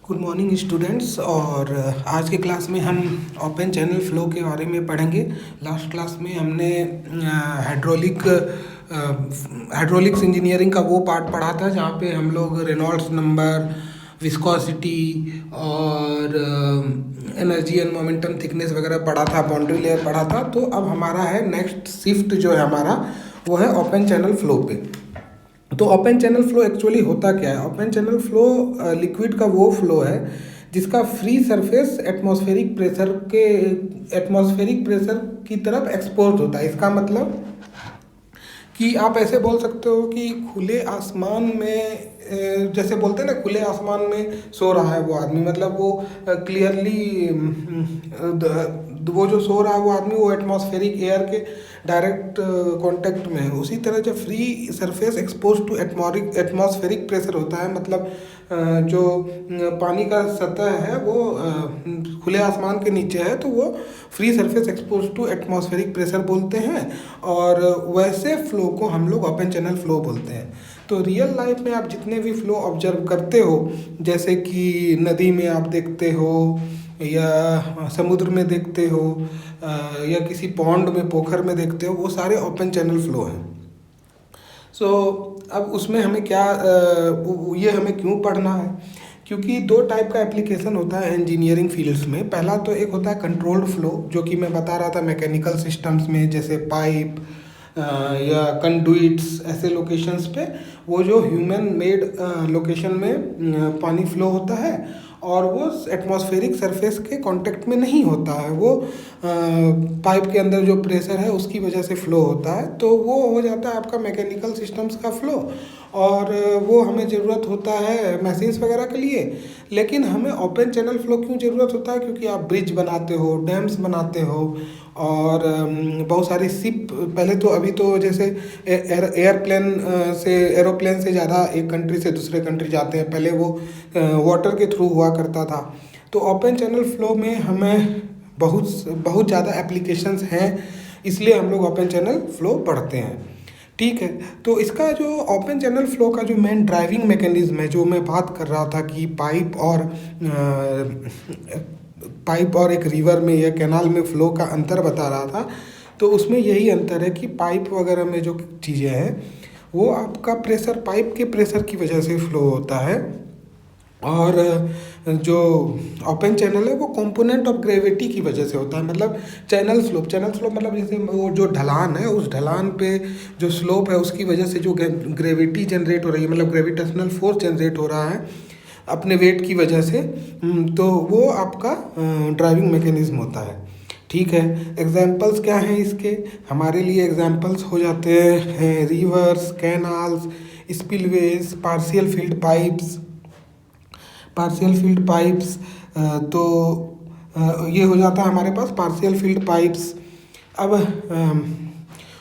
Good morning students. और आज के क्लास में हम ओपन चैनल फ्लो के बारे में पढ़ेंगे। लास्ट क्लास में हमने हाइड्रोलिक्स इंजीनियरिंग का वो पार्ट पढ़ा था जहाँ पे हम लोग रेनॉल्ड्स नंबर, विस्कोसिटी और एनर्जी एंड मोमेंटम थिकनेस वगैरह पढ़ा था, बाउंड्री लेयर पढ़ा था। तो अब हमारा है नेक्स्ट शिफ्ट जो है हमारा वो है ओपन चैनल फ्लो पे। तो ओपन चैनल फ्लो एक्चुअली होता क्या है? ओपन चैनल फ्लो लिक्विड का वो फ्लो है जिसका फ्री सरफेस एटमॉस्फेरिक प्रेशर की तरफ एक्सपोज होता है। इसका मतलब कि आप ऐसे बोल सकते हो कि खुले आसमान में जैसे बोलते हैं ना, खुले आसमान में सो रहा है वो आदमी, मतलब वो क्लियरली वो जो सो रहा है वो आदमी वो एटमॉस्फेरिक एयर के डायरेक्ट कांटेक्ट में है। उसी तरह जब free surface expose to atmospheric pressure होता है, मतलब जो पानी का सतह है वो खुले आसमान के नीचे है, तो वो free surface expose to atmospheric pressure बोलते हैं। और वैसे फ्लो को हम लोग ओपन चैनल फ्लो बोलते हैं। तो रियल लाइफ में आप जितने भी फ्लो ऑब्जर्व करते हो, जैसे कि नदी में आप देखते हो या समुद्र में देखते हो या किसी पॉन्ड में, पोखर में देखते हो, वो सारे ओपन चैनल फ्लो हैं। अब उसमें हमें क्या ये हमें क्यों पढ़ना है? क्योंकि दो टाइप का एप्लीकेशन होता है इंजीनियरिंग फील्ड्स में। पहला तो एक होता है कंट्रोल्ड फ्लो, जो कि मैं बता रहा था मैकेनिकल सिस्टम्स में, जैसे पाइप या कंडुइट्स, ऐसे लोकेशंस पे वो जो ह्यूमन मेड लोकेशन में पानी फ्लो होता है और वो एटमॉस्फेरिक सरफेस के कांटेक्ट में नहीं होता है, वो पाइप के अंदर जो प्रेशर है उसकी वजह से फ्लो होता है। तो वो हो जाता है आपका मैकेनिकल सिस्टम्स का फ्लो, और वो हमें ज़रूरत होता है मशीन्स वगैरह के लिए। लेकिन हमें ओपन चैनल फ्लो क्यों ज़रूरत होता है? क्योंकि आप ब्रिज बनाते हो, डैम्स बनाते हो, और बहुत सारी शिप, पहले तो अभी तो जैसे एरोप्लेन से ज़्यादा एक कंट्री से दूसरे कंट्री जाते हैं, पहले वो वाटर के थ्रू हुआ करता था। तो ओपन चैनल फ्लो में हमें बहुत ज़्यादा एप्लीकेशंस हैं, इसलिए हम लोग ओपन चैनल फ्लो पढ़ते हैं। ठीक है, तो इसका जो ओपन चैनल फ्लो का जो मेन ड्राइविंग मैकेनिज्म है, जो मैं बात कर रहा था कि पाइप और एक रिवर में या कैनाल में फ्लो का अंतर बता रहा था, तो उसमें यही अंतर है कि पाइप वगैरह में जो चीज़ें हैं वो आपका प्रेशर, पाइप के प्रेशर की वजह से फ्लो होता है, और जो ओपन चैनल है वो कंपोनेंट ऑफ ग्रेविटी की वजह से होता है। मतलब चैनल स्लोप मतलब जैसे वो जो ढलान है, उस ढलान पे जो स्लोप है उसकी वजह से जो ग्रेविटी जनरेट हो रही है, मतलब ग्रेविटेशनल फोर्स जनरेट हो रहा है अपने वेट की वजह से, तो वो आपका ड्राइविंग मैकेनिज्म होता है। ठीक है, एग्जाम्पल्स क्या हैं इसके? हमारे लिए एग्जाम्पल्स हो जाते हैं reverse, canals, spillways, partial field pipes. तो ये हो जाता है हमारे पास पार्शियल फील्ड पाइप्स। अब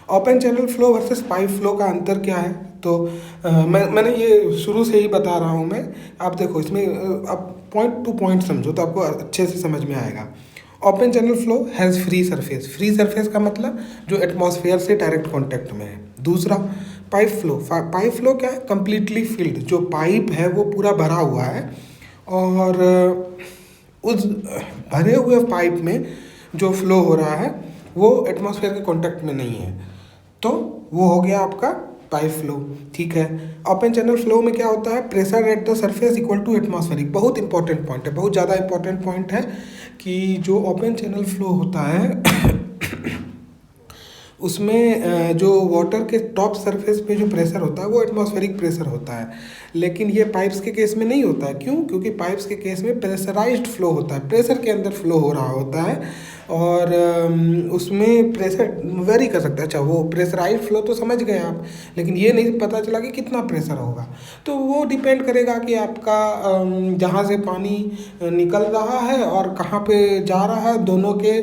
open channel flow versus pipe flow का अंतर क्या है? तो मैंने ये शुरू से ही बता रहा हूँ मैं। आप देखो इसमें आप पॉइंट टू पॉइंट समझो तो आपको अच्छे से समझ में आएगा। Open channel flow has free surface का मतलब जो एटमॉस्फेयर से डायरेक्ट कॉन्टैक्ट में है। दूसरा पाइप फ्लो क्या है? कम्प्लीटली फिल्ड, जो पाइप है वो पूरा भरा हुआ है, और उस भरे हुए पाइप में जो फ्लो हो रहा है वो एटमॉस्फेयर के कांटेक्ट में नहीं है, तो वो हो गया आपका पाइप फ्लो। ठीक है, ओपन चैनल फ्लो में क्या होता है? Pressure at the surface equal to atmospheric. बहुत इंपॉर्टेंट पॉइंट है, बहुत ज़्यादा इंपॉर्टेंट पॉइंट है कि जो ओपन चैनल फ्लो होता है उसमें जो वाटर के टॉप सरफेस पे जो प्रेशर होता है वो एटमॉस्फेरिक प्रेशर होता है, लेकिन ये पाइप्स के केस में नहीं होता है। क्यों? क्योंकि पाइप्स के केस में प्रेशराइज्ड फ्लो होता है, प्रेशर के अंदर फ्लो हो रहा होता है, और उसमें प्रेशर वेरी कर सकता है। अच्छा, वो प्रेशराइज्ड फ्लो तो समझ गए आप, लेकिन ये नहीं पता चला कि कितना प्रेशर होगा। तो वो डिपेंड करेगा कि आपका जहाँ से पानी निकल रहा है और कहाँ पे जा रहा है, दोनों के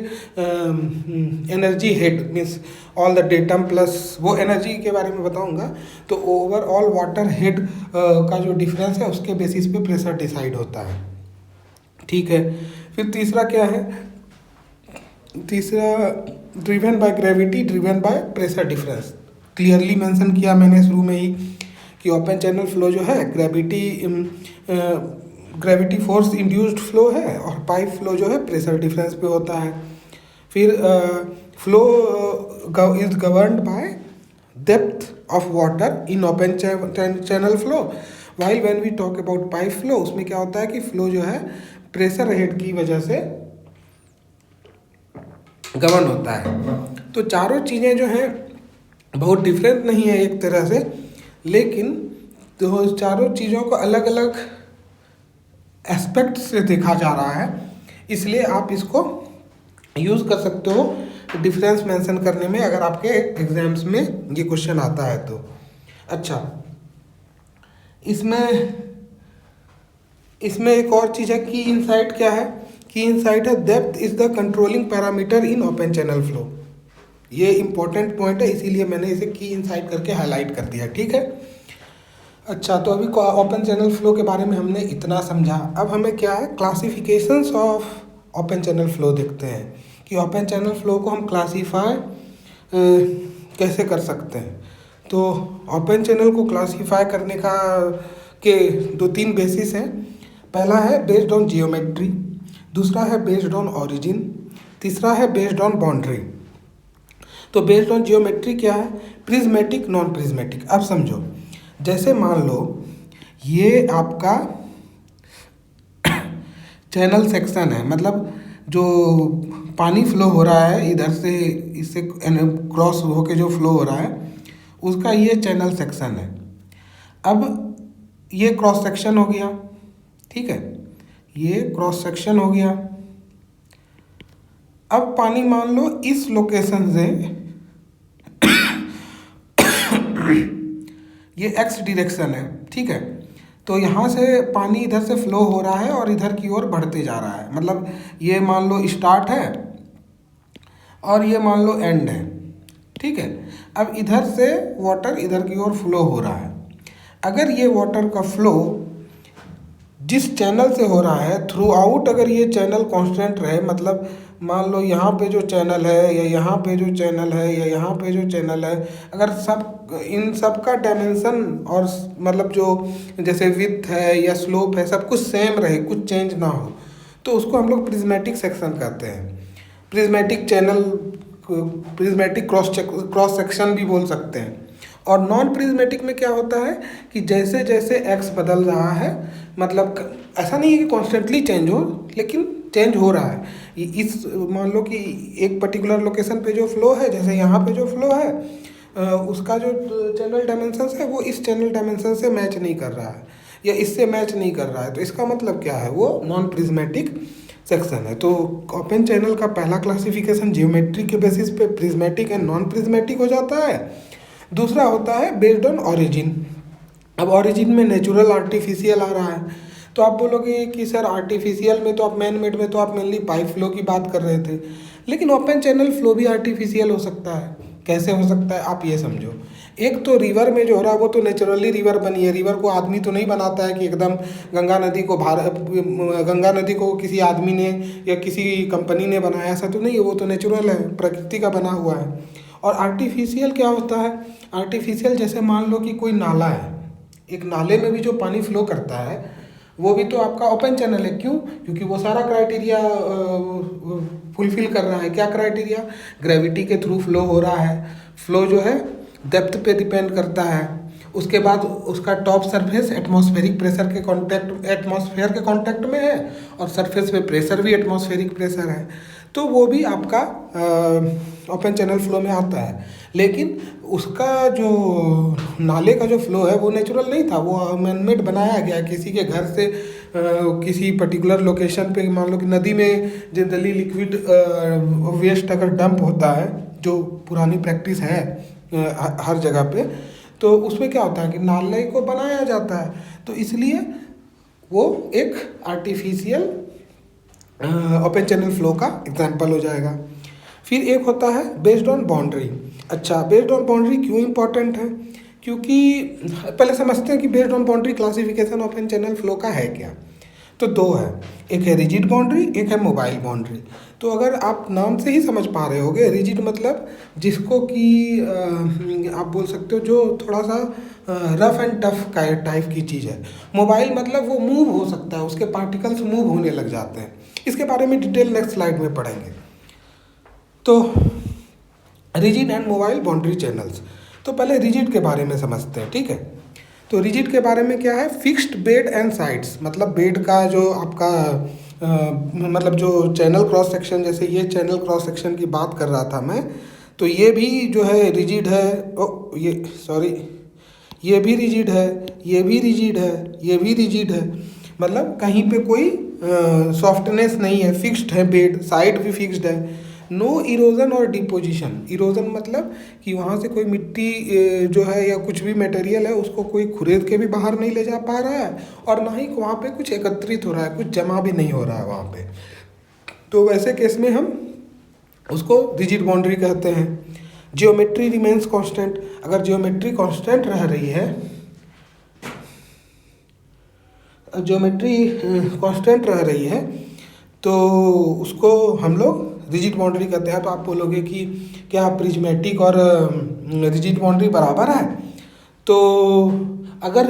energy head means all the datum plus वो एनर्जी के बारे में बताऊंगा। तो ओवरऑल वाटर हेड का जो डिफरेंस है उसके बेसिस पे प्रेशर डिसाइड होता है। ठीक है, फिर तीसरा क्या है? तीसरा driven by gravity, driven by pressure difference. Clearly mention किया मैंने शुरू में ही कि ओपन चैनल फ्लो जो है ग्रेविटी फोर्स इंड्यूस्ड फ्लो है, और पाइप फ्लो जो है प्रेशर डिफरेंस पे होता है। फिर flow is governed by depth of water in open channel flow, while when we talk about pipe flow, उसमें क्या होता है कि फ्लो जो है प्रेशर हेड की वजह से गवर्न होता है। तो चारों चीज़ें जो हैं बहुत डिफरेंट नहीं है एक तरह से, लेकिन तो चारों चीज़ों को अलग अलग एस्पेक्ट से देखा जा रहा है, इसलिए आप इसको यूज़ कर सकते हो डिफरेंस मेंशन करने में, अगर आपके एग्जाम्स में ये क्वेश्चन आता है तो। अच्छा, इसमें एक और चीज़ है, की इनसाइट क्या है? की इनसाइट है depth is the controlling parameter in open channel flow. ये इंपॉर्टेंट पॉइंट है, इसीलिए मैंने इसे की इनसाइट करके हाईलाइट कर दिया, ठीक है। अच्छा, तो अभी ओपन चैनल फ्लो के बारे में हमने इतना समझा। अब हमें क्या है, classifications of open channel flow देखते हैं कि ओपन चैनल फ्लो को हम क्लासीफाई कैसे कर सकते हैं। तो ओपन चैनल को क्लासीफाई करने का के 2-3 बेसिस हैं। पहला है बेस्ड ऑन जियोमेट्री, दूसरा है बेस्ड ऑन ओरिजिन, तीसरा है बेस्ड ऑन बाउंड्री। तो बेस्ड ऑन जियोमेट्री क्या है? Prismatic, non prismatic. अब समझो, जैसे मान लो ये आपका चैनल सेक्शन है, मतलब जो पानी फ्लो हो रहा है इधर से, इससे क्रॉस होके जो फ्लो हो रहा है उसका ये चैनल सेक्शन है। अब ये क्रॉस सेक्शन हो गया, ठीक है, ये क्रॉस सेक्शन हो गया। अब पानी मान लो इस लोकेशन से ये एक्स डायरेक्शन है, ठीक है, तो यहाँ से पानी इधर से फ्लो हो रहा है और इधर की ओर बढ़ते जा रहा है। मतलब ये मान लो स्टार्ट है और ये मान लो एंड है, ठीक है। अब इधर से वाटर इधर की ओर फ्लो हो रहा है। अगर ये वाटर का फ्लो जिस चैनल से हो रहा है थ्रू आउट, अगर ये चैनल कांस्टेंट रहे, मतलब मान लो यहाँ पे जो चैनल है या यहाँ पे जो चैनल है या यहाँ पे जो चैनल है, अगर इन सब का डायमेंशन और मतलब जो जैसे विड्थ है या स्लोप है सब कुछ सेम रहे, कुछ चेंज ना हो, तो उसको हम लोग प्रिज्मेटिक सेक्शन कहते हैं। Prismatic channel, prismatic cross section भी बोल सकते हैं। और नॉन प्रिज्मेटिक में क्या होता है कि जैसे जैसे एक्स बदल रहा है, मतलब ऐसा नहीं है कि कॉन्स्टेंटली चेंज हो, लेकिन चेंज हो रहा है। इस मान लो कि एक पर्टिकुलर लोकेशन पे जो फ्लो है, जैसे यहाँ पे जो फ्लो है, उसका जो चैनल डायमेंशंस है वो इस चैनल डायमेंशन से मैच नहीं कर रहा है या इससे मैच नहीं कर रहा है, तो इसका मतलब क्या है, वो नॉन प्रिज्मेटिक सेक्शन है। तो ओपन चैनल का पहला क्लासिफिकेशन जियोमेट्री के बेसिस पे प्रिज्मेटिक एंड नॉन प्रिज्मेटिक हो जाता है। दूसरा होता है बेस्ड ऑन ओरिजिन। अब ओरिजिन में नेचुरल, आर्टिफिशियल आ रहा है, तो आप बोलोगे कि सर आर्टिफिशियल में तो आप मैन मेड में तो आप मेनली पाइप फ्लो की बात कर रहे थे, लेकिन ओपन चैनल फ्लो भी आर्टिफिशियल हो सकता है। कैसे हो सकता है, आप ये समझो। एक तो रिवर में जो हो रहा है वो तो नेचुरली रिवर बनी है, रिवर को आदमी तो नहीं बनाता है कि एकदम गंगा नदी को किसी आदमी ने या किसी कंपनी ने बनाया, ऐसा तो नहीं है, वो तो नेचुरल है, प्रकृति का बना हुआ है। और आर्टिफिशियल क्या होता है? आर्टिफिशियल जैसे मान लो कि कोई नाला है, एक नाले में भी जो पानी फ्लो करता है वो भी तो आपका ओपन चैनल है। क्यों? क्योंकि वो सारा क्राइटेरिया फुलफिल कर रहा है। क्या क्राइटेरिया? ग्रेविटी के थ्रू फ्लो हो रहा है, फ्लो जो है डेप्थ पे डिपेंड करता है, उसके बाद उसका टॉप सरफेस एटमॉस्फेरिक प्रेशर के एटमॉस्फेयर के कांटेक्ट में है, और सरफेस पे प्रेशर भी एटमॉस्फेरिक प्रेशर है, तो वो भी आपका ओपन चैनल फ्लो में आता है। लेकिन उसका जो नाले का जो फ्लो है वो नेचुरल नहीं था, वो मैनमेड बनाया गया किसी के घर से किसी पर्टिकुलर लोकेशन पे। मान लो कि नदी में जनरली लिक्विड वेस्ट अगर डंप होता है, जो पुरानी प्रैक्टिस है हर जगह पे, तो उसमें क्या होता है कि नाले को बनाया जाता है, तो इसलिए वो एक आर्टिफिशियल ओपन चैनल फ्लो का एग्जाम्पल हो जाएगा। फिर एक होता है बेस्ड ऑन बाउंड्री। अच्छा, बेस्ड ऑन बाउंड्री क्यों इम्पोर्टेंट है? क्योंकि पहले समझते हैं कि based on boundary classification open channel flow का है क्या। तो दो है, एक है रिजिड बाउंड्री, एक है मोबाइल बाउंड्री। तो अगर आप नाम से ही समझ पा रहे होगे, रिजिड मतलब जिसको कि आप बोल सकते हो जो थोड़ा सा रफ एंड टफ टाइप की चीज़ है। मोबाइल मतलब वो मूव हो सकता है, उसके पार्टिकल्स मूव होने लग जाते हैं। इसके बारे में डिटेल नेक्स्ट स्लाइड में पढ़ेंगे। तो rigid and mobile boundary channels. तो पहले रिजिड के बारे में समझते हैं, ठीक है। तो रिजिड के बारे में क्या है, फिक्स्ड बेड एंड साइड्स, मतलब बेड का जो आपका मतलब जो चैनल क्रॉस सेक्शन, जैसे ये चैनल क्रॉस सेक्शन की बात कर रहा था मैं, तो ये भी जो है रिजिड है। ये सॉरी, ये भी रिजिड है, ये भी रिजिड है, ये भी रिजिड है। मतलब कहीं पे कोई सॉफ्टनेस नहीं है, फिक्स्ड है बेड, साइड भी फिक्स्ड है। नो इरोजन और डिपोजिशन। इरोजन मतलब कि वहाँ से कोई मिट्टी जो है या कुछ भी मटेरियल है उसको कोई खुरेद के भी बाहर नहीं ले जा पा रहा है, और ना ही वहाँ पे कुछ एकत्रित हो रहा है, कुछ जमा भी नहीं हो रहा है वहाँ पे। तो वैसे केस में हम उसको रिजिड बाउंड्री कहते हैं। Geometry remains constant. अगर जियोमेट्री कांस्टेंट रह रही है, ज्योमेट्री कांस्टेंट रह रही है, तो उसको हम लोग रिजिड बाउंड्री कहते हैं। तो आप बोलोगे कि क्या प्रिज्मेटिक और रिजिड बाउंड्री बराबर है? तो अगर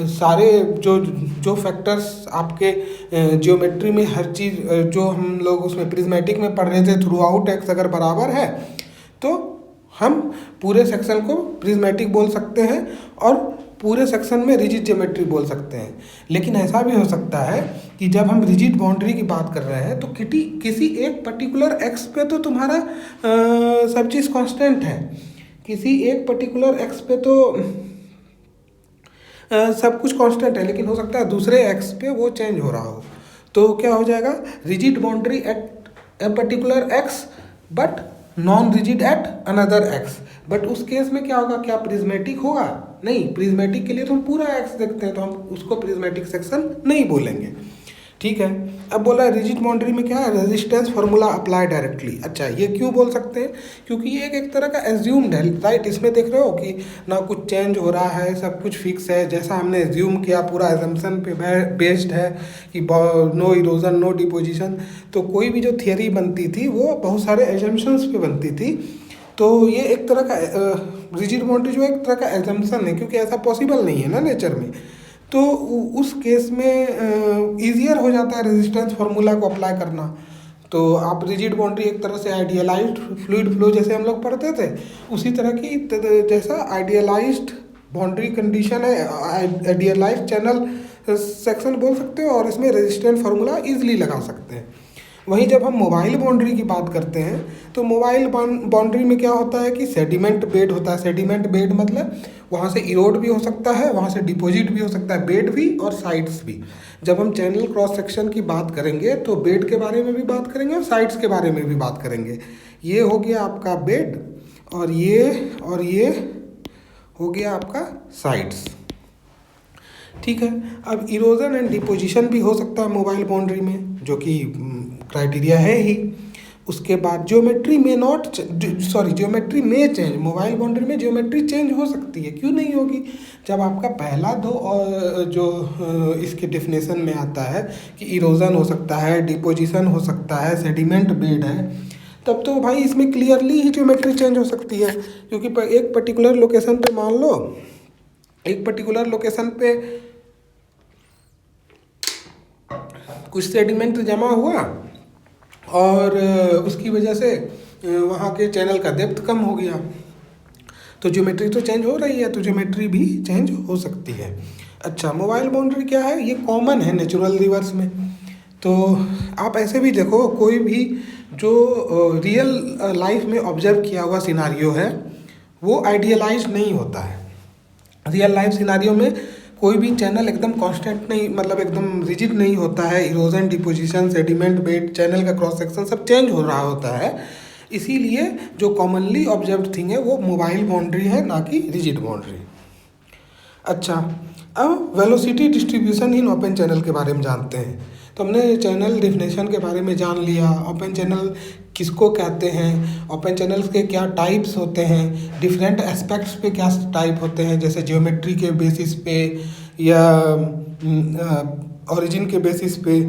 सारे जो जो फैक्टर्स आपके जियोमेट्री में हर चीज़ जो हम लोग उसमें प्रिज्मेटिक में पढ़ रहे थे थ्रू आउट एक्स अगर बराबर है, तो हम पूरे सेक्शन को प्रिज्मेटिक बोल सकते हैं और पूरे सेक्शन में रिजिड ज्योमेट्री बोल सकते हैं। लेकिन ऐसा भी हो सकता है कि जब हम रिजिड बाउंड्री की बात कर रहे हैं तो किसी एक पर्टिकुलर एक्स पे तो तुम्हारा सब चीज़ कांस्टेंट है, किसी एक पर्टिकुलर एक्स पे तो सब कुछ कांस्टेंट है, लेकिन हो सकता है दूसरे एक्स पे वो चेंज हो रहा हो। तो क्या हो जाएगा, rigid boundary at a particular x but non rigid at another x. But उस केस में क्या होगा, क्या प्रिज्मेटिक होगा? नहीं, प्रिज्मेटिक के लिए तो हम पूरा एक्स देखते हैं, तो हम उसको प्रिज्मेटिक सेक्शन नहीं बोलेंगे, ठीक है। अब बोला रिजिड बाउंड्री में क्या है, रेजिस्टेंस फार्मूला अप्लाई डायरेक्टली। अच्छा, ये क्यों बोल सकते हैं? क्योंकि ये एक तरह का एज्यूम्ड है, राइट। इसमें देख रहे हो कि ना कुछ चेंज हो रहा है, सब कुछ फिक्स है, जैसा हमने एज्यूम किया, पूरा एजम्पशन पे बेस्ड है कि नो इरोजन नो डिपोजिशन। तो कोई भी जो थियरी बनती थी वो बहुत सारे एजम्पशंस पे बनती थी। तो ये एक तरह का रिजिड बाउंड्री जो एक तरह का एजम्पशन है, क्योंकि ऐसा पॉसिबल नहीं है ना नेचर में। तो उस केस में ईजियर हो जाता है रेजिस्टेंस फार्मूला को अप्लाई करना। तो आप रिजिड बाउंड्री एक तरह से आइडियलाइज्ड फ्लूइड फ्लो जैसे हम लोग पढ़ते थे, उसी तरह की जैसा आइडियलाइज्ड बाउंड्री कंडीशन है, आइडियलाइज्ड चैनल सेक्शन बोल सकते हो, और इसमें रेजिस्टेंस फार्मूला ईजिली लगा सकते हैं। वहीं जब हम मोबाइल बाउंड्री की बात करते हैं, तो मोबाइल बाउंड्री में क्या होता है कि सेडिमेंट बेड होता है। सेडिमेंट बेड मतलब वहाँ से इरोड भी हो सकता है, वहाँ से डिपॉजिट भी हो सकता है, बेड भी और साइड्स भी। जब हम चैनल क्रॉस सेक्शन की बात करेंगे तो बेड के बारे में भी बात करेंगे और साइड्स के बारे में भी बात करेंगे। ये हो गया आपका बेड, और ये हो गया आपका साइड्स, ठीक है। अब इरोजन एंड डिपोजिशन भी हो सकता है मोबाइल बाउंड्री में, जो कि क्राइटेरिया है ही। उसके बाद ज्योमेट्री में ज्योमेट्री में चेंज। मोबाइल बाउंड्री में ज्योमेट्री चेंज हो सकती है, क्यों नहीं होगी? जब आपका पहला दो जो इसके डेफिनेशन में आता है कि इरोजन हो सकता है, डिपोजिशन हो सकता है, सेडिमेंट बेड है, तब तो भाई इसमें क्लियरली ही ज्योमेट्री चेंज हो सकती है। क्योंकि एक पर्टिकुलर लोकेशन पे मान लो, एक पर्टिकुलर लोकेशन पे कुछ सेडिमेंट जमा हुआ और उसकी वजह से वहाँ के चैनल का डेप्थ कम हो गया, तो ज्योमेट्री तो चेंज हो रही है, तो ज्योमेट्री भी चेंज हो सकती है। अच्छा, मोबाइल बाउंड्री क्या है, ये कॉमन है नेचुरल रिवर्स में। तो आप ऐसे भी देखो, कोई भी जो रियल लाइफ में ऑब्जर्व किया हुआ सिनारियो है वो आइडियलाइज नहीं होता है। रियल लाइफ सिनारियो में कोई भी चैनल एकदम कांस्टेंट नहीं, मतलब एकदम रिजिड नहीं होता है। Erosion, deposition, sediment bed, channel का क्रॉस सेक्शन सब चेंज हो रहा होता है। इसीलिए जो कॉमनली ऑब्जर्व्ड थिंग है वो मोबाइल बाउंड्री है, ना कि रिजिड बाउंड्री। अच्छा, अब velocity distribution in open channel के बारे में जानते हैं। तो हमने चैनल डेफिनेशन के बारे में जान लिया, ओपन चैनल किसको कहते हैं, ओपन चैनल्स के क्या टाइप्स होते हैं, डिफरेंट एस्पेक्ट्स पे क्या टाइप होते हैं, जैसे ज्योमेट्री के बेसिस पे या ओरिजिन के बेसिस पे।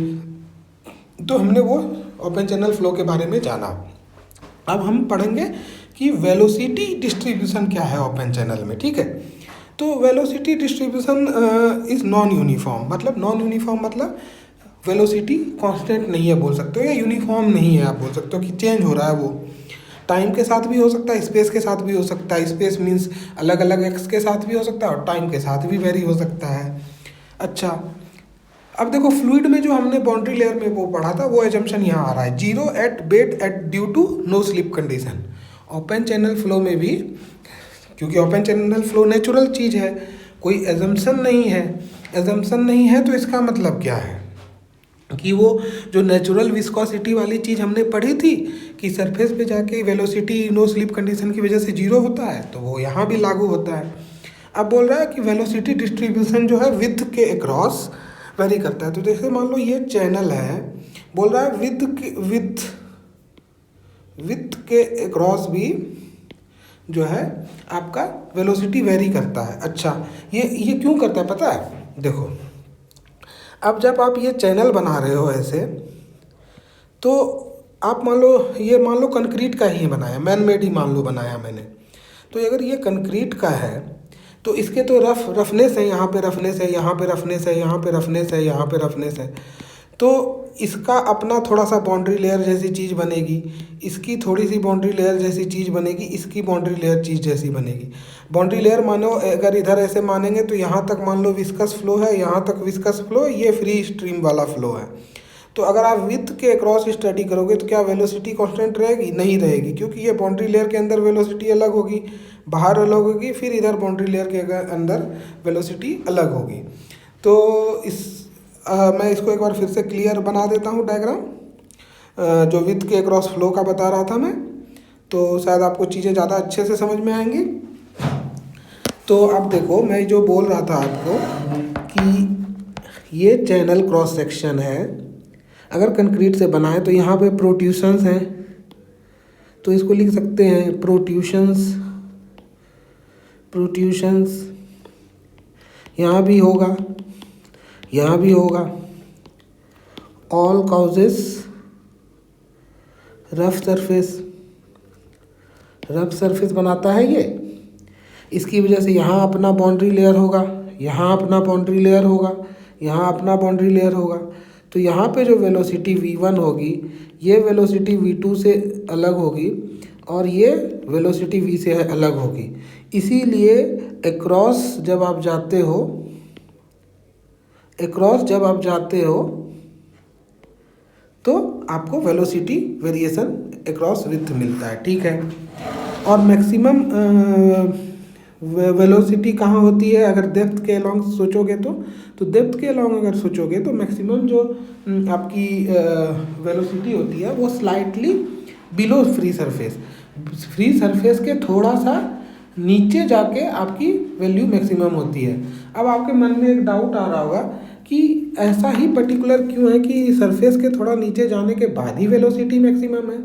तो हमने वो ओपन चैनल फ्लो के बारे में जाना। अब हम पढ़ेंगे कि वेलोसिटी डिस्ट्रीब्यूशन क्या है ओपन चैनल में, ठीक है। तो velocity distribution is non uniform, मतलब वेलोसिटी कांस्टेंट नहीं है बोल सकते हो, या यूनिफॉर्म नहीं है आप बोल सकते हो कि चेंज हो रहा है। वो टाइम के साथ भी हो सकता है, स्पेस के साथ भी हो सकता है। स्पेस मीन्स अलग अलग एक्स के साथ भी हो सकता है, और टाइम के साथ भी वेरी हो सकता है। अच्छा, अब देखो फ्लूइड में जो हमने बाउंड्री लेयर में वो पढ़ा था, वो एजम्पशन यहाँ आ रहा है, 0 at bed at due to no slip condition. Open channel flow में भी, क्योंकि ओपन चैनल फ्लो नेचुरल चीज़ है, कोई एजम्पशन नहीं है। एजम्पशन नहीं है तो इसका मतलब क्या है कि वो जो नेचुरल विस्कोसिटी वाली चीज़ हमने पढ़ी थी कि सरफेस पे जाके वेलोसिटी नो स्लिप कंडीशन की वजह से 0 होता है, तो वो यहाँ भी लागू होता है। अब बोल रहा है कि वेलोसिटी डिस्ट्रीब्यूशन जो है विड्थ के अक्रॉस वेरी करता है। तो जैसे मान लो ये चैनल है, बोल रहा है विड्थ के अक्रॉस भी जो है आपका वेलोसिटी वेरी करता है। अच्छा, ये क्यों करता है पता है? देखो, अब जब आप ये चैनल बना रहे हो ऐसे, तो आप मान लो कंक्रीट का ही बनाया, मैन मेड ही मान लो बनाया मैंने। तो अगर ये कंक्रीट का है तो इसके तो रफनेस है, यहाँ पे रफनेस है, यहाँ पे रफनेस है, यहाँ पे रफनेस है, यहाँ पे रफनेस है। तो इसका अपना थोड़ा सा बाउंड्री लेयर जैसी चीज़ बनेगी, इसकी थोड़ी सी बाउंड्री लेयर जैसी चीज़ बनेगी, इसकी बाउंड्री लेयर चीज़ जैसी बनेगी। बाउंड्री लेयर मानो अगर इधर ऐसे मानेंगे तो यहाँ तक मान लो विस्कस फ्लो है, यहाँ तक विस्कस फ्लो है, ये फ्री स्ट्रीम वाला फ्लो है। तो अगर आप विड्थ के अक्रॉस स्टडी करोगे तो क्या वेलोसिटी कांस्टेंट रहेगी? नहीं रहेगी, क्योंकि ये बाउंड्री लेयर के अंदर वेलोसिटी अलग होगी, बाहर अलग होगी, फिर इधर बाउंड्री लेयर के अंदर वेलोसिटी अलग होगी। तो मैं इसको एक बार फिर से क्लियर बना देता हूँ डायग्राम, जो विड्थ के अक्रॉस फ्लो का बता रहा था मैं, तो शायद आपको चीज़ें ज़्यादा अच्छे से समझ में आएंगी। तो अब देखो, मैं जो बोल रहा था आपको कि ये चैनल क्रॉस सेक्शन है, अगर कंक्रीट से बना है तो यहाँ पे प्रोट्रूशंस हैं, तो इसको लिख सकते हैं प्रोट्रूशंस। यहाँ भी होगा, यहाँ भी होगा। ऑल काउजेस रफ सरफेस बनाता है ये, इसकी वजह से यहाँ अपना बाउंड्री लेयर होगा, यहाँ अपना बाउंड्री लेयर होगा, यहाँ अपना बाउंड्री लेयर होगा। तो यहाँ पे जो वेलोसिटी v1 होगी, ये वेलोसिटी v2 से अलग होगी, और ये वेलोसिटी v से अलग होगी। इसीलिए अक्रॉस जब आप जाते हो तो आपको वेलोसिटी वेरिएशन अक्रॉस विड्थ मिलता है, ठीक है। और मैक्सिमम वेलोसिटी कहाँ होती है? अगर डेप्थ के अलॉन्ग सोचोगे तो डेप्थ के अलॉन्ग अगर सोचोगे तो मैक्सिमम जो आपकी वेलोसिटी होती है वो स्लाइटली बिलो फ्री सरफेस के थोड़ा सा नीचे जाके आपकी वैल्यू मैक्सिमम होती है। अब आपके मन में एक डाउट आ रहा होगा कि ऐसा ही पर्टिकुलर क्यों है कि सरफेस के थोड़ा नीचे जाने के बाद ही वेलोसिटी मैक्सिमम है?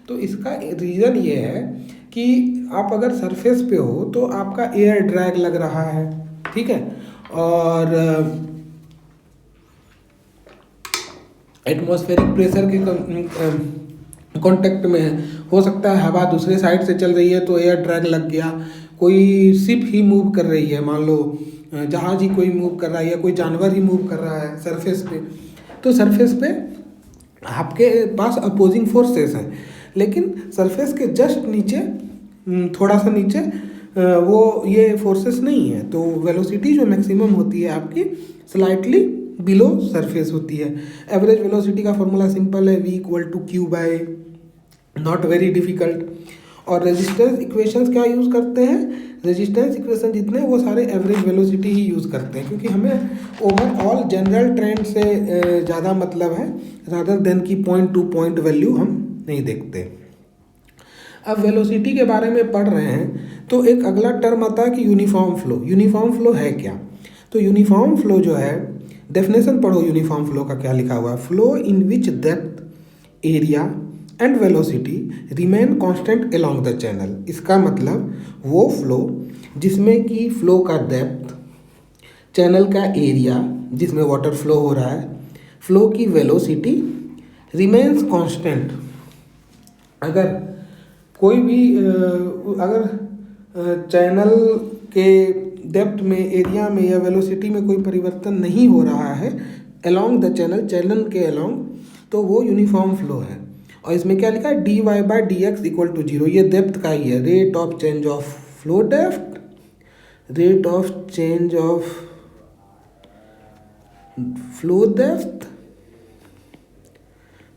तो इसका रीज़न ये है कि आप अगर सरफेस पे हो तो आपका एयर ड्रैग लग रहा है, ठीक है, और एटमॉस्फेरिक प्रेशर के कांटेक्ट में है। हो सकता है हवा दूसरे साइड से चल रही है तो एयर ड्रैग लग गया, कोई शिप ही मूव कर रही है, मान लो जहाज ही कोई मूव कर रहा है, या कोई जानवर ही मूव कर रहा है सरफेस पे, तो सरफेस पे आपके पास अपोजिंग फोर्सेस हैं, लेकिन सरफेस के जस्ट नीचे थोड़ा सा नीचे वो ये फोर्सेस नहीं है, तो वेलोसिटी जो मैक्सिमम होती है आपकी स्लाइटली बिलो सरफेस होती है। एवरेज वेलोसिटी का फॉर्मूला सिंपल है, v=q/, नॉट वेरी डिफिकल्ट। और रेजिस्टेंस इक्वेशंस क्या यूज़ करते हैं? रेजिस्टेंस इक्वेशन जितने वो सारे एवरेज वेलोसिटी ही यूज़ करते हैं, क्योंकि हमें ओवरऑल जनरल ट्रेंड से ज़्यादा मतलब है, रादर देन की पॉइंट टू पॉइंट वैल्यू हम नहीं देखते। अब वेलोसिटी के बारे में पढ़ रहे हैं तो एक अगला टर्म आता है कि यूनिफॉर्म फ्लो है क्या? तो यूनिफॉर्म फ्लो जो है, डेफिनेशन पढ़ो यूनिफॉर्म फ्लो का क्या लिखा हुआ है। Flow in which depth, area and velocity remain constant along the channel. इसका मतलब वो फ्लो जिसमें कि फ्लो का डेप्थ, चैनल का एरिया जिसमें वाटर फ्लो हो रहा है, फ्लो की वेलोसिटी रिमेन्स कांस्टेंट। अगर कोई भी अगर चैनल के डेप्थ में, एरिया में या वेलोसिटी में कोई परिवर्तन नहीं हो रहा है अलोंग द चैनल, चैनल के अलोंग, तो वो यूनिफॉर्म फ्लो है। और इसमें क्या लिखा है, dy by d x equal to 0। ये डेप्थ का ही है, rate of change of flow depth, rate of change of flow depth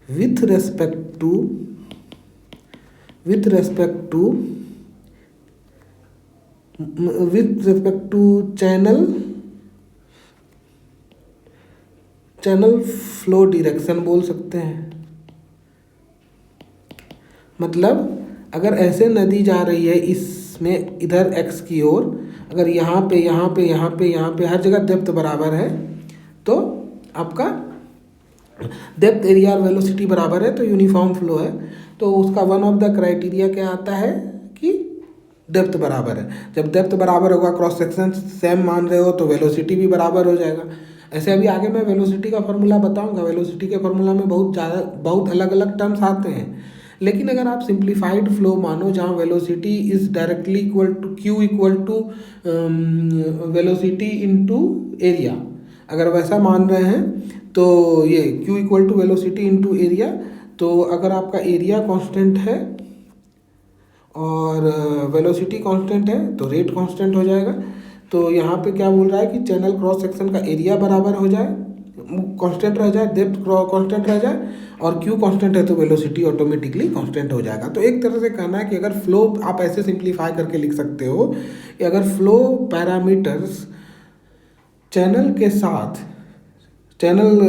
with respect to channel flow direction बोल सकते हैं। मतलब अगर ऐसे नदी जा रही है इसमें इधर x की ओर, अगर यहाँ पे हर जगह डेप्थ बराबर है तो आपका डेप्थ, एरिया और वेलोसिटी बराबर है तो यूनिफॉर्म फ्लो है। तो उसका वन ऑफ द क्राइटेरिया क्या आता है कि डेप्थ बराबर है। जब डेप्थ बराबर होगा, क्रॉस सेक्शन सेम मान रहे हो, तो वेलोसिटी भी बराबर हो जाएगा। ऐसे अभी आगे मैं वेलोसिटी का फॉर्मूला बताऊंगा। वेलोसिटी के फॉर्मूला में बहुत अलग अलग टर्म्स आते हैं, लेकिन अगर आप सिंप्लीफाइड फ्लो मानो जहाँ velocity is directly equal to q equal to velocity into area, अगर वैसा मान रहे हैं तो ये q equal to velocity into area. तो अगर आपका एरिया कांस्टेंट है और वेलोसिटी कांस्टेंट है तो रेट कांस्टेंट हो जाएगा। तो यहाँ पे क्या बोल रहा है कि चैनल क्रॉस सेक्शन का एरिया बराबर हो जाए, कांस्टेंट रह जाए, डेप्थ कांस्टेंट रह जाए, और q कांस्टेंट है तो वेलोसिटी ऑटोमेटिकली कांस्टेंट हो जाएगा। तो एक तरह से कहना है कि अगर फ्लो, आप ऐसे सिंप्लीफाई करके लिख सकते हो कि अगर फ्लो पैरामीटर्स चैनल के साथ, चैनल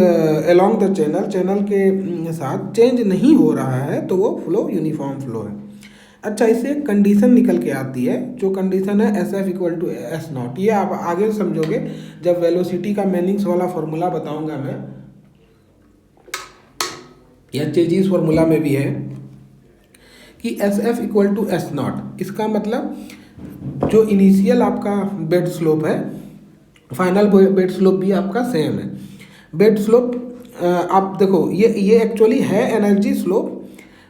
अलोंग द चैनल के साथ चेंज नहीं हो रहा है तो वो फ्लो यूनिफॉर्म फ्लो है। अच्छा, इससे एक कंडीशन निकल के आती है, जो कंडीशन है s f equal to s naught. ये आप आगे समझोगे जब वेलोसिटी का मेनिंग्स वाला फॉर्मूला बताऊंगा मैं, या चेजिस फॉर्मूला में भी है कि s f equal to s naught. इसका मतलब जो इनिशियल आपका बेड स्लोप है, फाइनल बेड स्लोप भी आपका सेम है। बेड स्लोप आप देखो, ये एक्चुअली है एनर्जी स्लोप,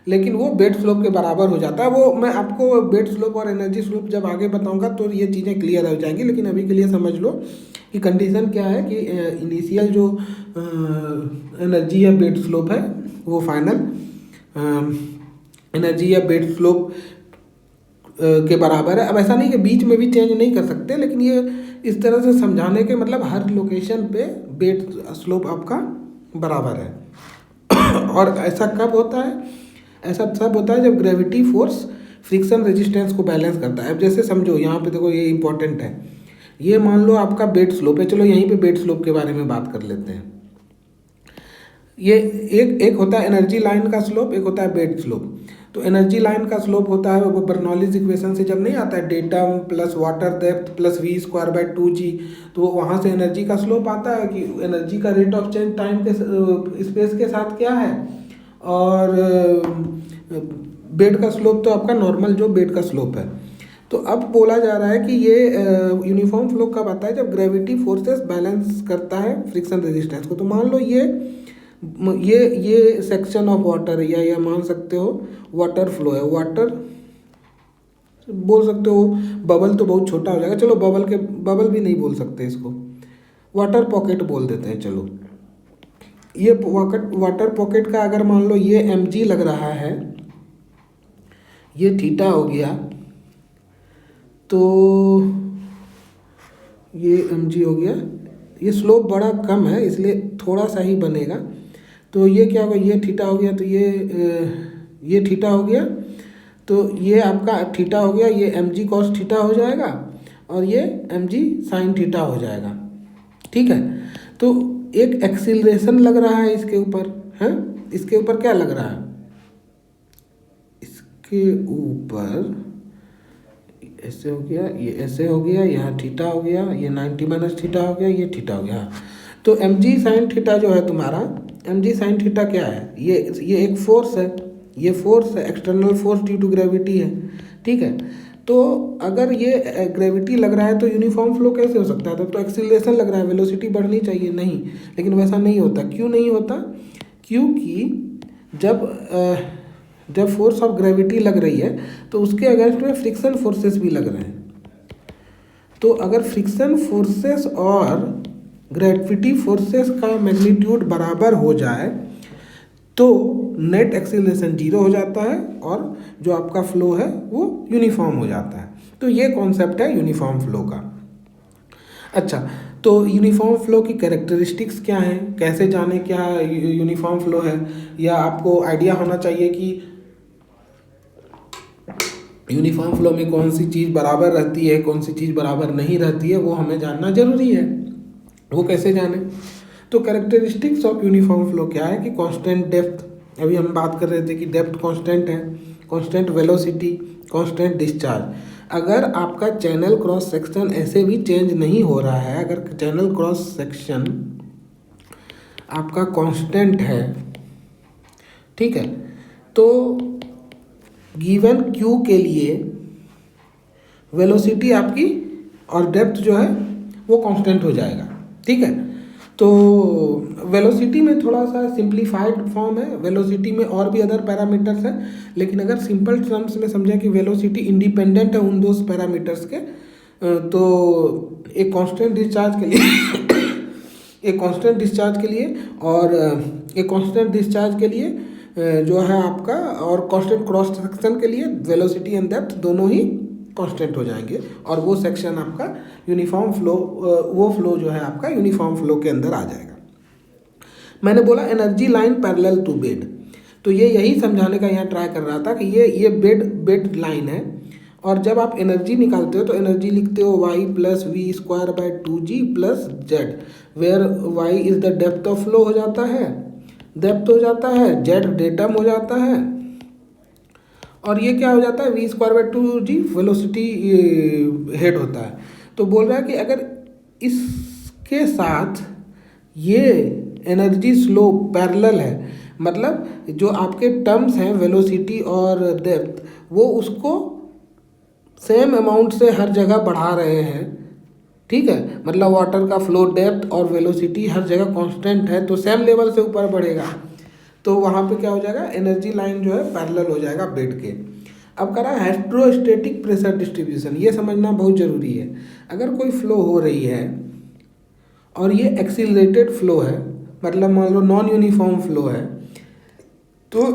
लेकिन वो बेड स्लोप के बराबर हो जाता है। वो मैं आपको बेड स्लोप और एनर्जी स्लोप जब आगे बताऊंगा तो ये चीज़ें क्लियर हो जाएंगी, लेकिन अभी के लिए समझ लो कि कंडीशन क्या है कि इनिशियल जो एनर्जी या बेड स्लोप है वो फाइनल एनर्जी या बेड स्लोप के बराबर है। अब ऐसा नहीं कि बीच में भी चेंज नहीं कर सकते, लेकिन ये इस तरह से समझाने के मतलब हर लोकेशन पे बेड स्लोप आपका बराबर है। और ऐसा कब होता है? ऐसा तब होता है जब ग्रेविटी फोर्स फ्रिक्शन रेजिस्टेंस को बैलेंस करता है। अब जैसे समझो, यहाँ पे देखो, ये इंपॉर्टेंट है। ये मान लो आपका बेड स्लोप है, चलो यहीं पे बेड स्लोप के बारे में बात कर लेते हैं। ये एक होता है एनर्जी लाइन का स्लोप, एक होता है बेड स्लोप। तो एनर्जी लाइन का स्लोप होता है वो बर्नौलीज इक्वेशन से जब नहीं आता है, datum plus water depth plus v square by 2g, तो वहाँ से एनर्जी का स्लोप आता है कि एनर्जी का रेट ऑफ चेंज टाइम के स्पेस के साथ क्या है। और बेड का स्लोप तो आपका नॉर्मल जो बेड का स्लोप है। तो अब बोला जा रहा है कि ये यूनिफॉर्म फ्लो कब आता है? जब ग्रेविटी फोर्सेस बैलेंस करता है फ्रिक्शन रेजिस्टेंस को। तो मान लो ये सेक्शन ऑफ वाटर है, या मान सकते हो वाटर फ्लो है, वाटर बोल सकते हो। बबल तो बहुत छोटा हो जाएगा, चलो बबल भी नहीं बोल सकते इसको, वाटर पॉकेट बोल देते हैं। चलो, ये वाटर पॉकेट का अगर मान लो ये mg लग रहा है, ये थीटा हो गया, तो ये mg हो गया। ये स्लोप बड़ा कम है इसलिए थोड़ा सा ही बनेगा। तो ये क्या होगा, ये थीटा हो गया, तो ये थीटा हो गया, तो ये आपका थीटा हो गया, ये mg cos थीटा हो जाएगा और ये mg sin थीटा हो जाएगा। ठीक है, तो एक एक्सीलरेशन लग रहा है इसके ऊपर, है इसके ऊपर क्या लग रहा है? इसके ऊपर ऐसे हो गया, ये ऐसे हो गया, यहाँ थीटा हो गया, ये 90 माइनस थीटा हो गया, ये थीटा हो गया। तो mg sin थीटा जो है तुम्हारा, mg sin थीटा क्या है? ये एक फोर्स है, ये फोर्स है, external force due to gravity है। ठीक है, तो अगर ये ग्रेविटी लग रहा है तो यूनिफॉर्म फ्लो कैसे हो सकता है? तब तो एक्सीलरेशन लग रहा है, वेलोसिटी बढ़नी चाहिए, नहीं। लेकिन वैसा नहीं होता। क्यों नहीं होता? क्योंकि जब फोर्स ऑफ ग्रेविटी लग रही है तो उसके अगेंस्ट में फ्रिक्शन फोर्सेस भी लग रहे हैं। तो अगर फ्रिक्शन फोर्सेस और ग्रेविटी फोर्सेस का मैग्नीट्यूड बराबर हो जाए तो नेट एक्सीलरेशन 0 हो जाता है और जो आपका फ्लो है वो यूनिफॉर्म हो जाता है। तो ये कॉन्सेप्ट है यूनिफॉर्म फ्लो का। अच्छा, तो यूनिफॉर्म फ्लो की कैरेक्टरिस्टिक्स क्या हैं, कैसे जाने क्या यूनिफॉर्म फ्लो है, या आपको आइडिया होना चाहिए कि यूनिफॉर्म फ्लो में कौन सी चीज़ बराबर रहती है, कौन सी चीज़ बराबर नहीं रहती है, वो हमें जानना ज़रूरी है। वो कैसे जाने? तो कैरेक्टरिस्टिक्स ऑफ यूनिफॉर्म फ्लो क्या है कि कांस्टेंट डेप्थ, अभी हम बात कर रहे थे कि डेप्थ कांस्टेंट है, कांस्टेंट वेलोसिटी, कांस्टेंट डिस्चार्ज। अगर आपका चैनल क्रॉस सेक्शन ऐसे भी चेंज नहीं हो रहा है, अगर चैनल क्रॉस सेक्शन आपका कांस्टेंट है, ठीक है, तो गिवन क्यू के लिए वेलोसिटी आपकी और डेप्थ जो है वो कांस्टेंट हो जाएगा, ठीक है। तो वेलोसिटी में थोड़ा सा सिंप्लीफाइड फॉर्म है, वेलोसिटी में और भी अदर पैरामीटर्स हैं, लेकिन अगर सिंपल टर्म्स में समझें कि वेलोसिटी इंडिपेंडेंट है उन दो पैरामीटर्स के, तो एक कांस्टेंट डिस्चार्ज के लिए एक कांस्टेंट डिस्चार्ज के लिए और एक कांस्टेंट डिस्चार्ज के लिए जो है आपका, और कांस्टेंट क्रॉस सेक्शन के लिए वेलोसिटी एंड डेप्थ दोनों ही कांस्टेंट हो जाएंगे और वो सेक्शन आपका यूनिफॉर्म फ्लो, वो फ्लो जो है आपका यूनिफॉर्म फ्लो के अंदर आ जाएगा। मैंने बोला energy line parallel to bed, तो ये यही समझाने का यहाँ ट्राई कर रहा था कि ये बेड लाइन है, और जब आप एनर्जी निकालते हो तो एनर्जी लिखते हो y plus v square by 2g plus z, where y is the depth of flow हो जाता है, डेप्थ हो जाता है, जेड डेटम हो जाता है, और ये क्या हो जाता है, v square by 2g velocity head होता है। तो बोल रहा है कि अगर इसके साथ ये एनर्जी स्लोप पैरेलल है, मतलब जो आपके टर्म्स हैं वेलोसिटी और डेप्थ, वो उसको सेम अमाउंट से हर जगह बढ़ा रहे हैं, ठीक है। मतलब वाटर का फ्लो डेप्थ और वेलोसिटी हर जगह कांस्टेंट है, तो सेम लेवल से ऊपर बढ़ेगा, तो वहाँ पे क्या हो जाएगा, एनर्जी लाइन जो है पैरेलल हो जाएगा बेड के। अब करा हाइड्रोस्टैटिक प्रेशर डिस्ट्रीब्यूशन, ये समझना बहुत ज़रूरी है। अगर कोई फ्लो हो रही है और ये एक्सीलरेटेड फ्लो है, मतलब मान लो नॉन यूनिफॉर्म फ्लो है, तो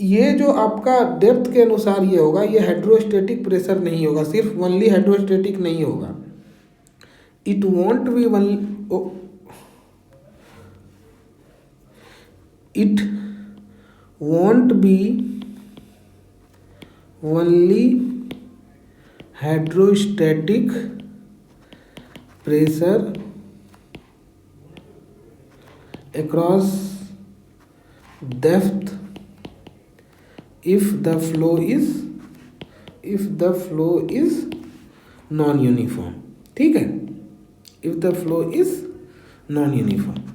ये जो आपका डेप्थ के अनुसार ये होगा, ये हाइड्रोस्टैटिक प्रेशर नहीं होगा, सिर्फ ओनली हाइड्रोस्टैटिक नहीं होगा, it won't be it won't be only hydrostatic pressure across depth if the flow is non uniform, ठीक है, if the flow is non uniform।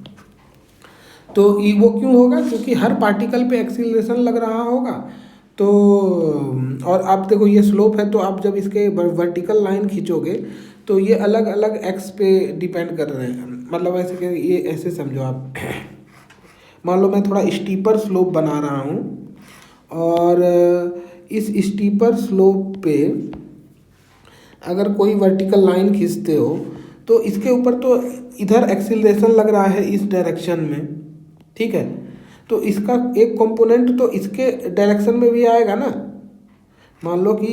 तो वो क्यों होगा? क्योंकि हर पार्टिकल पे एक्सीलरेशन लग रहा होगा, तो और आप देखो ये स्लोप है, तो आप जब इसके वर्टिकल लाइन खींचोगे तो ये अलग अलग एक्स पे डिपेंड कर रहे हैं, मतलब ऐसे कि ये ऐसे समझो आप मान लो मैं थोड़ा स्टीपर स्लोप बना रहा हूँ, और इस स्टीपर स्लोप पे अगर कोई वर्टिकल लाइन खींचते हो तो इसके ऊपर तो इधर एक्सीलरेशन लग रहा है इस डायरेक्शन में, ठीक है, तो इसका एक कंपोनेंट तो इसके डायरेक्शन में भी आएगा ना। मान लो कि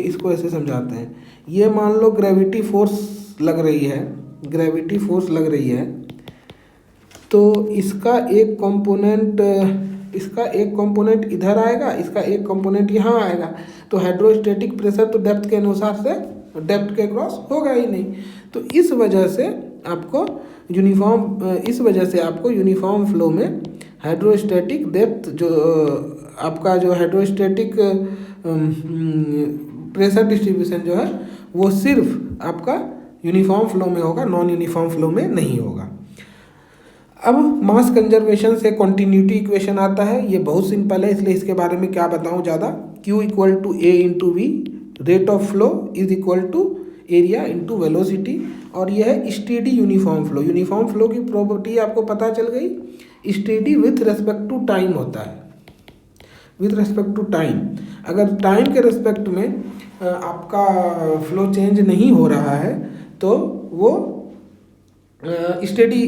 इसको ऐसे समझाते हैं, ये मान लो ग्रेविटी फोर्स लग रही है, ग्रेविटी फोर्स लग रही है, तो इसका एक कंपोनेंट इधर आएगा, इसका एक कंपोनेंट यहाँ आएगा, तो हाइड्रोस्टैटिक प्रेशर तो डेप्थ के अनुसार से डेप्थ के क्रॉस होगा ही नहीं। तो इस वजह से आपको यूनिफॉर्म फ्लो में हाइड्रोस्टैटिक डेप्थ जो आपका जो हाइड्रोस्टैटिक प्रेशर डिस्ट्रीब्यूशन जो है वो सिर्फ आपका यूनिफॉर्म फ्लो में होगा, नॉन यूनिफॉर्म फ्लो में नहीं होगा। अब मास कंजर्वेशन से कॉन्टिन्यूटी इक्वेशन आता है, ये बहुत सिंपल है, इसलिए इसके बारे में क्या बताऊँ ज़्यादा। Q equal to A into v rate of flow is equal to area into velocity, और यह है steady uniform flow. Uniform flow की प्रॉपर्टी आपको पता चल गई, steady with respect to time होता है, विथ रेस्पेक्ट टू टाइम। अगर टाइम के रेस्पेक्ट में आपका फ्लो चेंज नहीं हो रहा है तो वो स्टेडी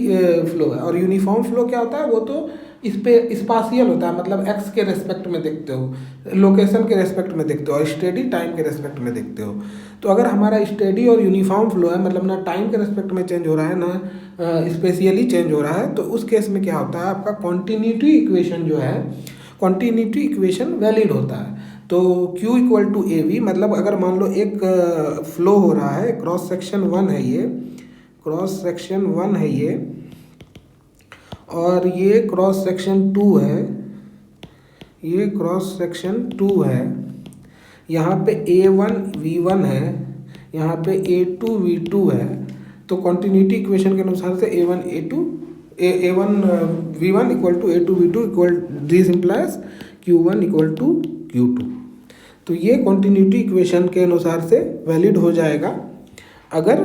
फ्लो है। और यूनिफॉर्म फ्लो क्या होता है, वो तो इस पे स्पाशियल होता है, मतलब एक्स के रेस्पेक्ट में देखते हो, लोकेशन के रेस्पेक्ट में देखते हो, और स्टेडी टाइम के रेस्पेक्ट में देखते हो। तो अगर हमारा स्टेडी और यूनिफॉर्म फ्लो है, मतलब ना टाइम के रेस्पेक्ट में चेंज हो रहा है ना स्पेशियली चेंज हो रहा है, तो उस केस में क्या होता है, आपका कॉन्टिन्यूटी इक्वेशन जो है, कॉन्टिन्यूटी इक्वेशन वैलिड होता है। तो Q equal to a v, मतलब अगर मान लो एक फ्लो हो रहा है, क्रॉस सेक्शन 1 है ये, क्रॉस सेक्शन 1 है ये, और ये क्रॉस सेक्शन 2 है, ये क्रॉस सेक्शन 2 है, यहाँ पे A1 V1 है, यहाँ पे A2 V2 है। तो कॉन्टिन्यूटी इक्वेशन के अनुसार से A1 V1 equal to A2 V2 equal, this implies Q1 equal to Q2। तो ये कॉन्टिन्यूटी इक्वेशन के अनुसार से वैलिड हो जाएगा अगर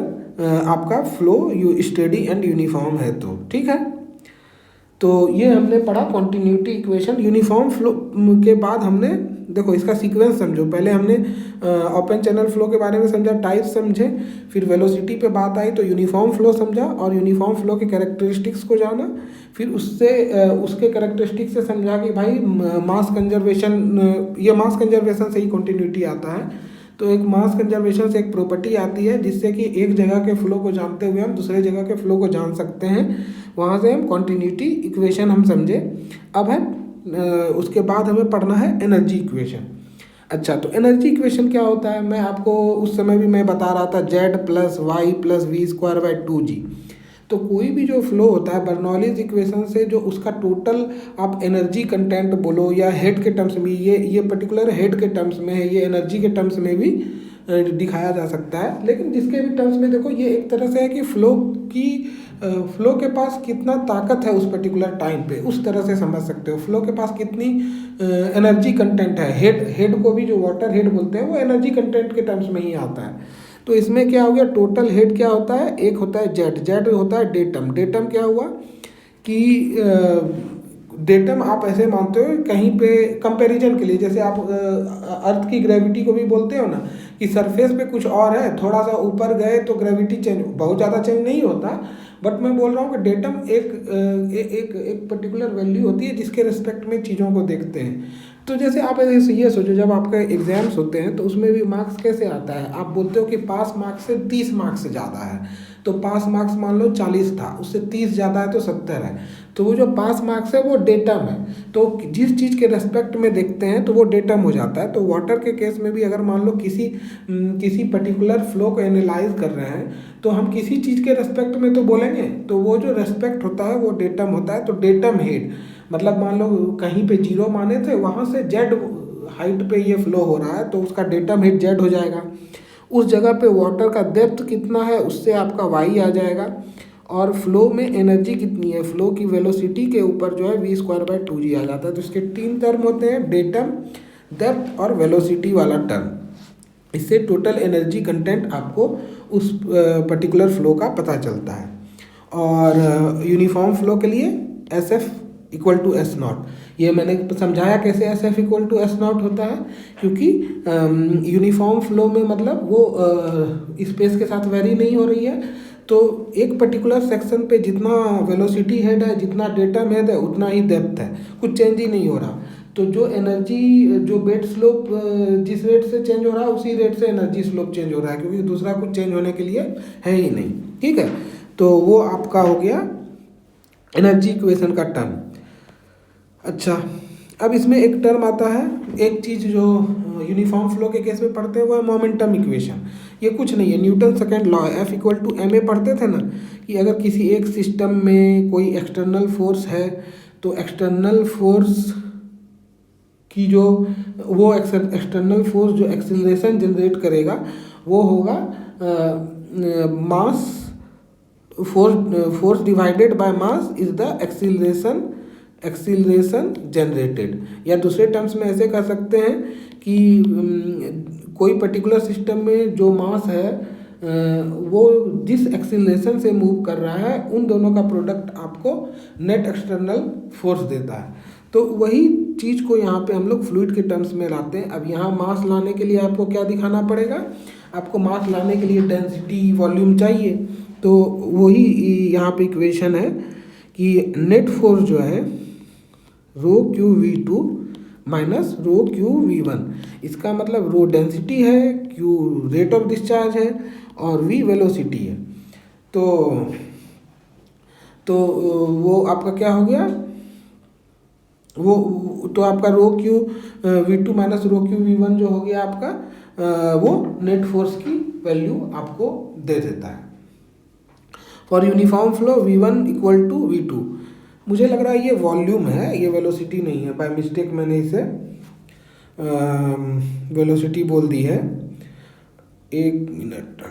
आपका फ्लो स्टेडी एंड यूनिफॉर्म है तो, ठीक है। तो ये हमने पढ़ा कॉन्टिन्यूटी इक्वेशन। यूनिफॉर्म फ्लो के बाद हमने, देखो इसका सीक्वेंस समझो, पहले हमने ओपन चैनल फ्लो के बारे में समझा, टाइप समझे, फिर वेलोसिटी पे बात आई तो यूनिफॉर्म फ्लो समझा, और यूनिफॉर्म फ्लो के कैरेक्टरिस्टिक्स को जाना, फिर उससे उसके कैरेक्टरिस्टिक्स से समझा कि भाई मास कंजर्वेशन, ये मास कंजर्वेशन से ही कॉन्टिन्यूटी आता है। तो एक मास कंजर्वेशन से एक प्रॉपर्टी आती है जिससे कि एक जगह के फ्लो को जानते हुए हम दूसरे जगह के फ्लो को जान सकते हैं, वहाँ से हम कॉन्टिन्यूटी इक्वेशन हम समझे। अब है उसके बाद हमें पढ़ना है एनर्जी इक्वेशन। अच्छा, तो एनर्जी इक्वेशन क्या होता है, मैं आपको उस समय भी मैं बता रहा था, Z plus y plus v square by 2g। तो कोई भी जो फ्लो होता है बर्नौलीज इक्वेशन से, जो उसका टोटल आप एनर्जी कंटेंट बोलो या हेड के टर्म्स में, ये पर्टिकुलर हेड के टर्म्स में है, ये एनर्जी के टर्म्स में भी दिखाया जा सकता है। लेकिन जिसके भी टर्म्स में देखो, ये एक तरह से है कि फ्लो के पास कितना ताकत है उस पर्टिकुलर टाइम पे, उस तरह से समझ सकते हो। फ्लो के पास कितनी एनर्जी कंटेंट है, हेड को भी जो वाटर हेड बोलते हैं वो एनर्जी कंटेंट के टर्म्स में ही आता है। तो इसमें क्या हो गया, टोटल हेड क्या होता है, एक होता है जेड होता है डेटम। डेटम क्या हुआ कि डेटम आप ऐसे मानते हो कहीं पे कंपैरिजन के लिए, जैसे आप अर्थ की ग्रेविटी को भी बोलते हो ना, कि सरफेस पे कुछ और है, थोड़ा सा ऊपर गए तो ग्रेविटी चेंज, बहुत ज़्यादा चेंज नहीं होता, बट मैं बोल रहा हूँ कि डेटम एक पर्टिकुलर वैल्यू होती है जिसके रिस्पेक्ट में चीज़ों को देखते हैं। तो जैसे आप ऐसे ये सोचो, जब आपके एग्जाम्स होते हैं तो उसमें भी मार्क्स कैसे आता है, आप बोलते हो कि पास मार्क्स से 30 मार्क्स से ज़्यादा है, तो पास मार्क्स मान लो 40 था, उससे 30 ज़्यादा है तो 70 है, तो वो जो पास मार्क्स है वो डेटम है। तो जिस चीज़ के रेस्पेक्ट में देखते हैं तो वो डेटम हो जाता है। तो वाटर के केस में भी अगर मान लो किसी पर्टिकुलर फ्लो को एनालाइज कर रहे हैं तो हम किसी चीज़ के रेस्पेक्ट में तो बोलेंगे, तो वो जो रेस्पेक्ट होता है वो डेटम होता है। तो डेटम हेड, मतलब मान लो कहीं पे 0 माने थे, वहाँ से जेड हाइट पे ये फ्लो हो रहा है तो उसका डेटम हेड जेड हो जाएगा। उस जगह पे वाटर का डेप्थ कितना है उससे आपका वाई आ जाएगा, और फ्लो में एनर्जी कितनी है, फ्लो की वेलोसिटी के ऊपर जो है वी स्क्वायर बाई 2g आ जाता है। तो इसके 3 टर्म होते हैं, डेटम, डेप्थ और वेलोसिटी वाला टर्म। इससे टोटल एनर्जी कंटेंट आपको उस पर्टिकुलर फ्लो का पता चलता है। और यूनिफॉर्म फ्लो के लिए s f equal to s naught, ये मैंने समझाया कैसे s f equal to s naught होता है, क्योंकि यूनिफॉर्म फ्लो में मतलब वो स्पेस के साथ वेरी नहीं हो रही है, तो एक पर्टिकुलर सेक्शन पे जितना वेलोसिटी हेड है, जितना डेटम हेड है, उतना ही डेप्थ है, कुछ चेंज ही नहीं हो रहा। तो जो एनर्जी, जो बेड स्लोप जिस रेट से चेंज हो रहा है उसी रेट से एनर्जी स्लोप चेंज हो रहा है, क्योंकि दूसरा कुछ चेंज होने के लिए है ही नहीं, ठीक है। तो वो आपका हो गया एनर्जी इक्वेशन का टर्म। अच्छा, अब इसमें एक टर्म आता है, एक चीज़ जो यूनिफॉर्म फ्लो के केस में पढ़ते हैं वो है मोमेंटम इक्वेशन। ये कुछ नहीं है, Newton second law, f equal to m a पढ़ते थे ना, कि अगर किसी एक सिस्टम में कोई एक्सटर्नल फोर्स है तो एक्सटर्नल फोर्स की जो वो एक्सटर्नल फोर्स जो एक्सीलरेशन जनरेट करेगा वो होगा mass, force divided by mass is the acceleration generated. या दूसरे टर्म्स में ऐसे कह सकते हैं कि कोई पर्टिकुलर सिस्टम में जो मास है वो जिस एक्सीलरेशन से मूव कर रहा है उन दोनों का प्रोडक्ट आपको नेट एक्सटर्नल फोर्स देता है। तो वही चीज़ को यहाँ पे हम लोग फ्लूइड के टर्म्स में लाते हैं। अब यहाँ मास लाने के लिए आपको क्या दिखाना पड़ेगा, आपको मास लाने के लिए डेंसिटी वॉल्यूम चाहिए। तो वही यहाँ पे इक्वेशन है कि नेट फोर्स जो है rho Q we two minus rho Q V one, इसका मतलब रो डेंसिटी है, क्यू रेट ऑफ डिस्चार्ज है और वी वेलोसिटी है। तो वो आपका क्या हो गया, वो तो आपका rho Q we two minus rho Q V one जो हो गया आपका वो नेट फोर्स की वैल्यू आपको दे देता है। For uniform flow v one equal to v two, मुझे लग रहा है ये वॉल्यूम है, ये वेलोसिटी नहीं है, बाय मिस्टेक मैंने इसे वेलोसिटी बोल दी है। एक मिनट,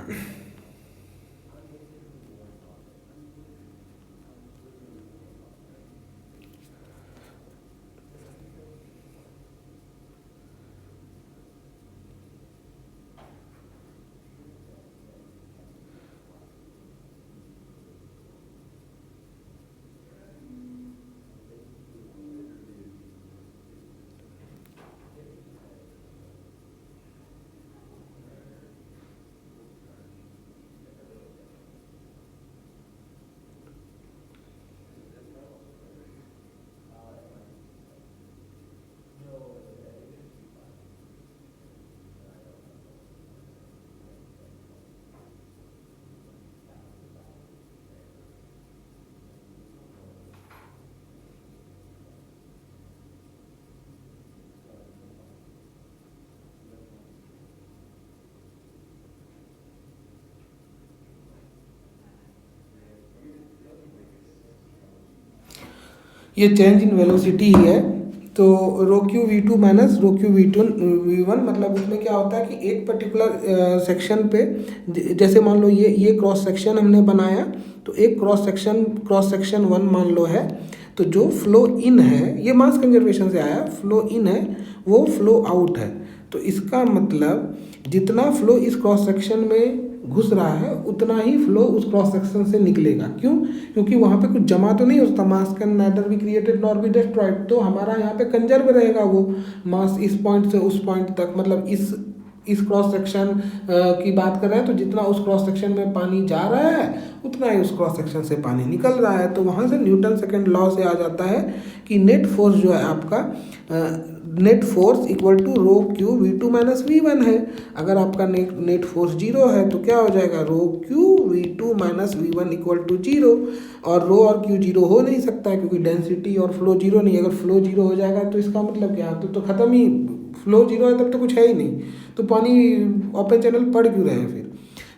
ये चेंज इन वेलोसिटी ही है। तो rho Q we two minus rho Q we two V one, मतलब उसमें क्या होता है कि एक पर्टिकुलर सेक्शन पे, जैसे मान लो ये क्रॉस सेक्शन हमने बनाया, तो एक क्रॉस सेक्शन वन मान लो है, तो जो फ्लो इन है ये मास कंजर्वेशन से आया, फ्लो इन है वो फ्लो आउट है। तो इसका मतलब जितना फ्लो इस क्रॉस सेक्शन में घुस रहा है उतना ही फ्लो उस क्रॉस सेक्शन से निकलेगा। क्यों? क्योंकि वहाँ पे कुछ जमा तो नहीं होता, मास can neither be created nor be destroyed, तो हमारा यहाँ पे कंजर्व रहेगा वो मास इस पॉइंट से उस पॉइंट तक। मतलब इस क्रॉस सेक्शन की बात कर रहे हैं तो जितना उस क्रॉस सेक्शन में पानी जा रहा है उतना ही उस क्रॉस सेक्शन से पानी निकल रहा है। तो वहाँ से न्यूटन सेकेंड लॉ से आ जाता है कि नेट फोर्स जो है आपका net force equal to rho Q we two minus we one है। अगर आपका नेट फोर्स जीरो है तो क्या हो जाएगा, rho Q we two minus we one equal to zero. और रो और क्यू जीरो हो नहीं सकता है क्योंकि डेंसिटी और फ्लो जीरो नहीं है। अगर फ्लो जीरो हो जाएगा तो इसका मतलब क्या, तो खत्म ही, फ्लो जीरो है तब तो कुछ है ही नहीं, तो पानी ओपन चैनल पड़ क्यों रहे हैं फिर।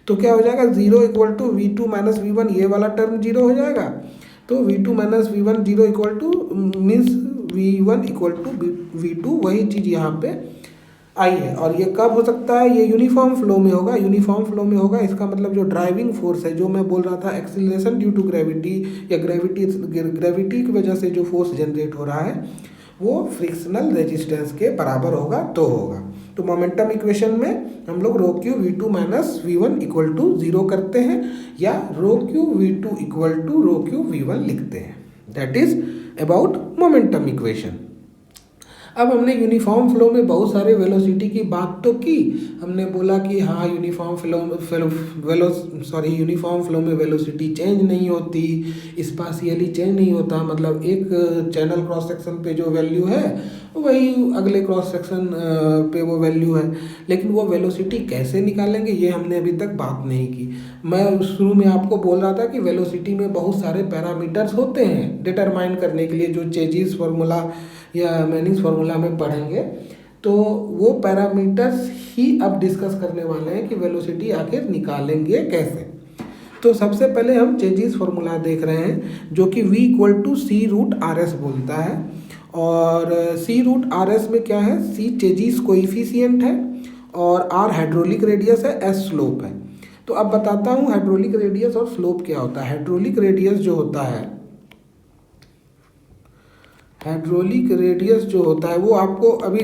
तो क्या हो जाएगा, zero equal to v two minus we one, ये वाला टर्म जीरो हो जाएगा। तो v two minus we one zero equal to means v one equal to v two, वही चीज़ यहाँ पे आई है। और ये कब हो सकता है, ये यूनिफॉर्म फ्लो में होगा। यूनिफॉर्म फ्लो में होगा इसका मतलब जो ड्राइविंग फोर्स है, जो मैं बोल रहा था एक्सीलरेशन ड्यू टू ग्रेविटी या ग्रेविटी की वजह से जो फोर्स जनरेट हो रहा है वो फ्रिक्शनल रेजिस्टेंस के बराबर होगा तो होगा। तो मोमेंटम इक्वेशन में हम लोग rho Q we two minus we one equal to zero करते हैं या rho Q we two equal to rho Q V one लिखते हैं। That is about momentum equation. अब हमने यूनिफॉर्म फ्लो में बहुत सारे वेलोसिटी की बात तो की, हमने बोला कि हाँ यूनिफॉर्म फ्लो में वेलोसिटी चेंज नहीं होती, स्पाशियली चेंज नहीं होता, मतलब एक चैनल क्रॉस सेक्शन पे जो वैल्यू है वही अगले क्रॉस सेक्शन पे वो वैल्यू है। लेकिन वो वेलोसिटी कैसे निकालेंगे ये हमने अभी तक बात नहीं की। मैं शुरू में आपको बोल रहा था कि वेलोसिटी में बहुत सारे पैरामीटर्स होते हैं डिटरमाइन करने के लिए, जो चेजिस फार्मूला या मैनिंग्स फार्मूला में पढ़ेंगे। तो वो पैरामीटर्स ही अब डिस्कस करने वाले हैं कि वेलोसिटी आखिर निकालेंगे कैसे। तो सबसे पहले हम चेजिस फार्मूला देख रहे हैं जो कि v equal to c root r s बोलता है। और सी रूट आर एस में क्या है, सी चेजिस कोइफिशिएंट है और आर हाइड्रोलिक रेडियस है, एस स्लोप है। तो अब बताता हूँ हाइड्रोलिक रेडियस और स्लोप क्या होता है। हाइड्रोलिक रेडियस जो होता है वो आपको अभी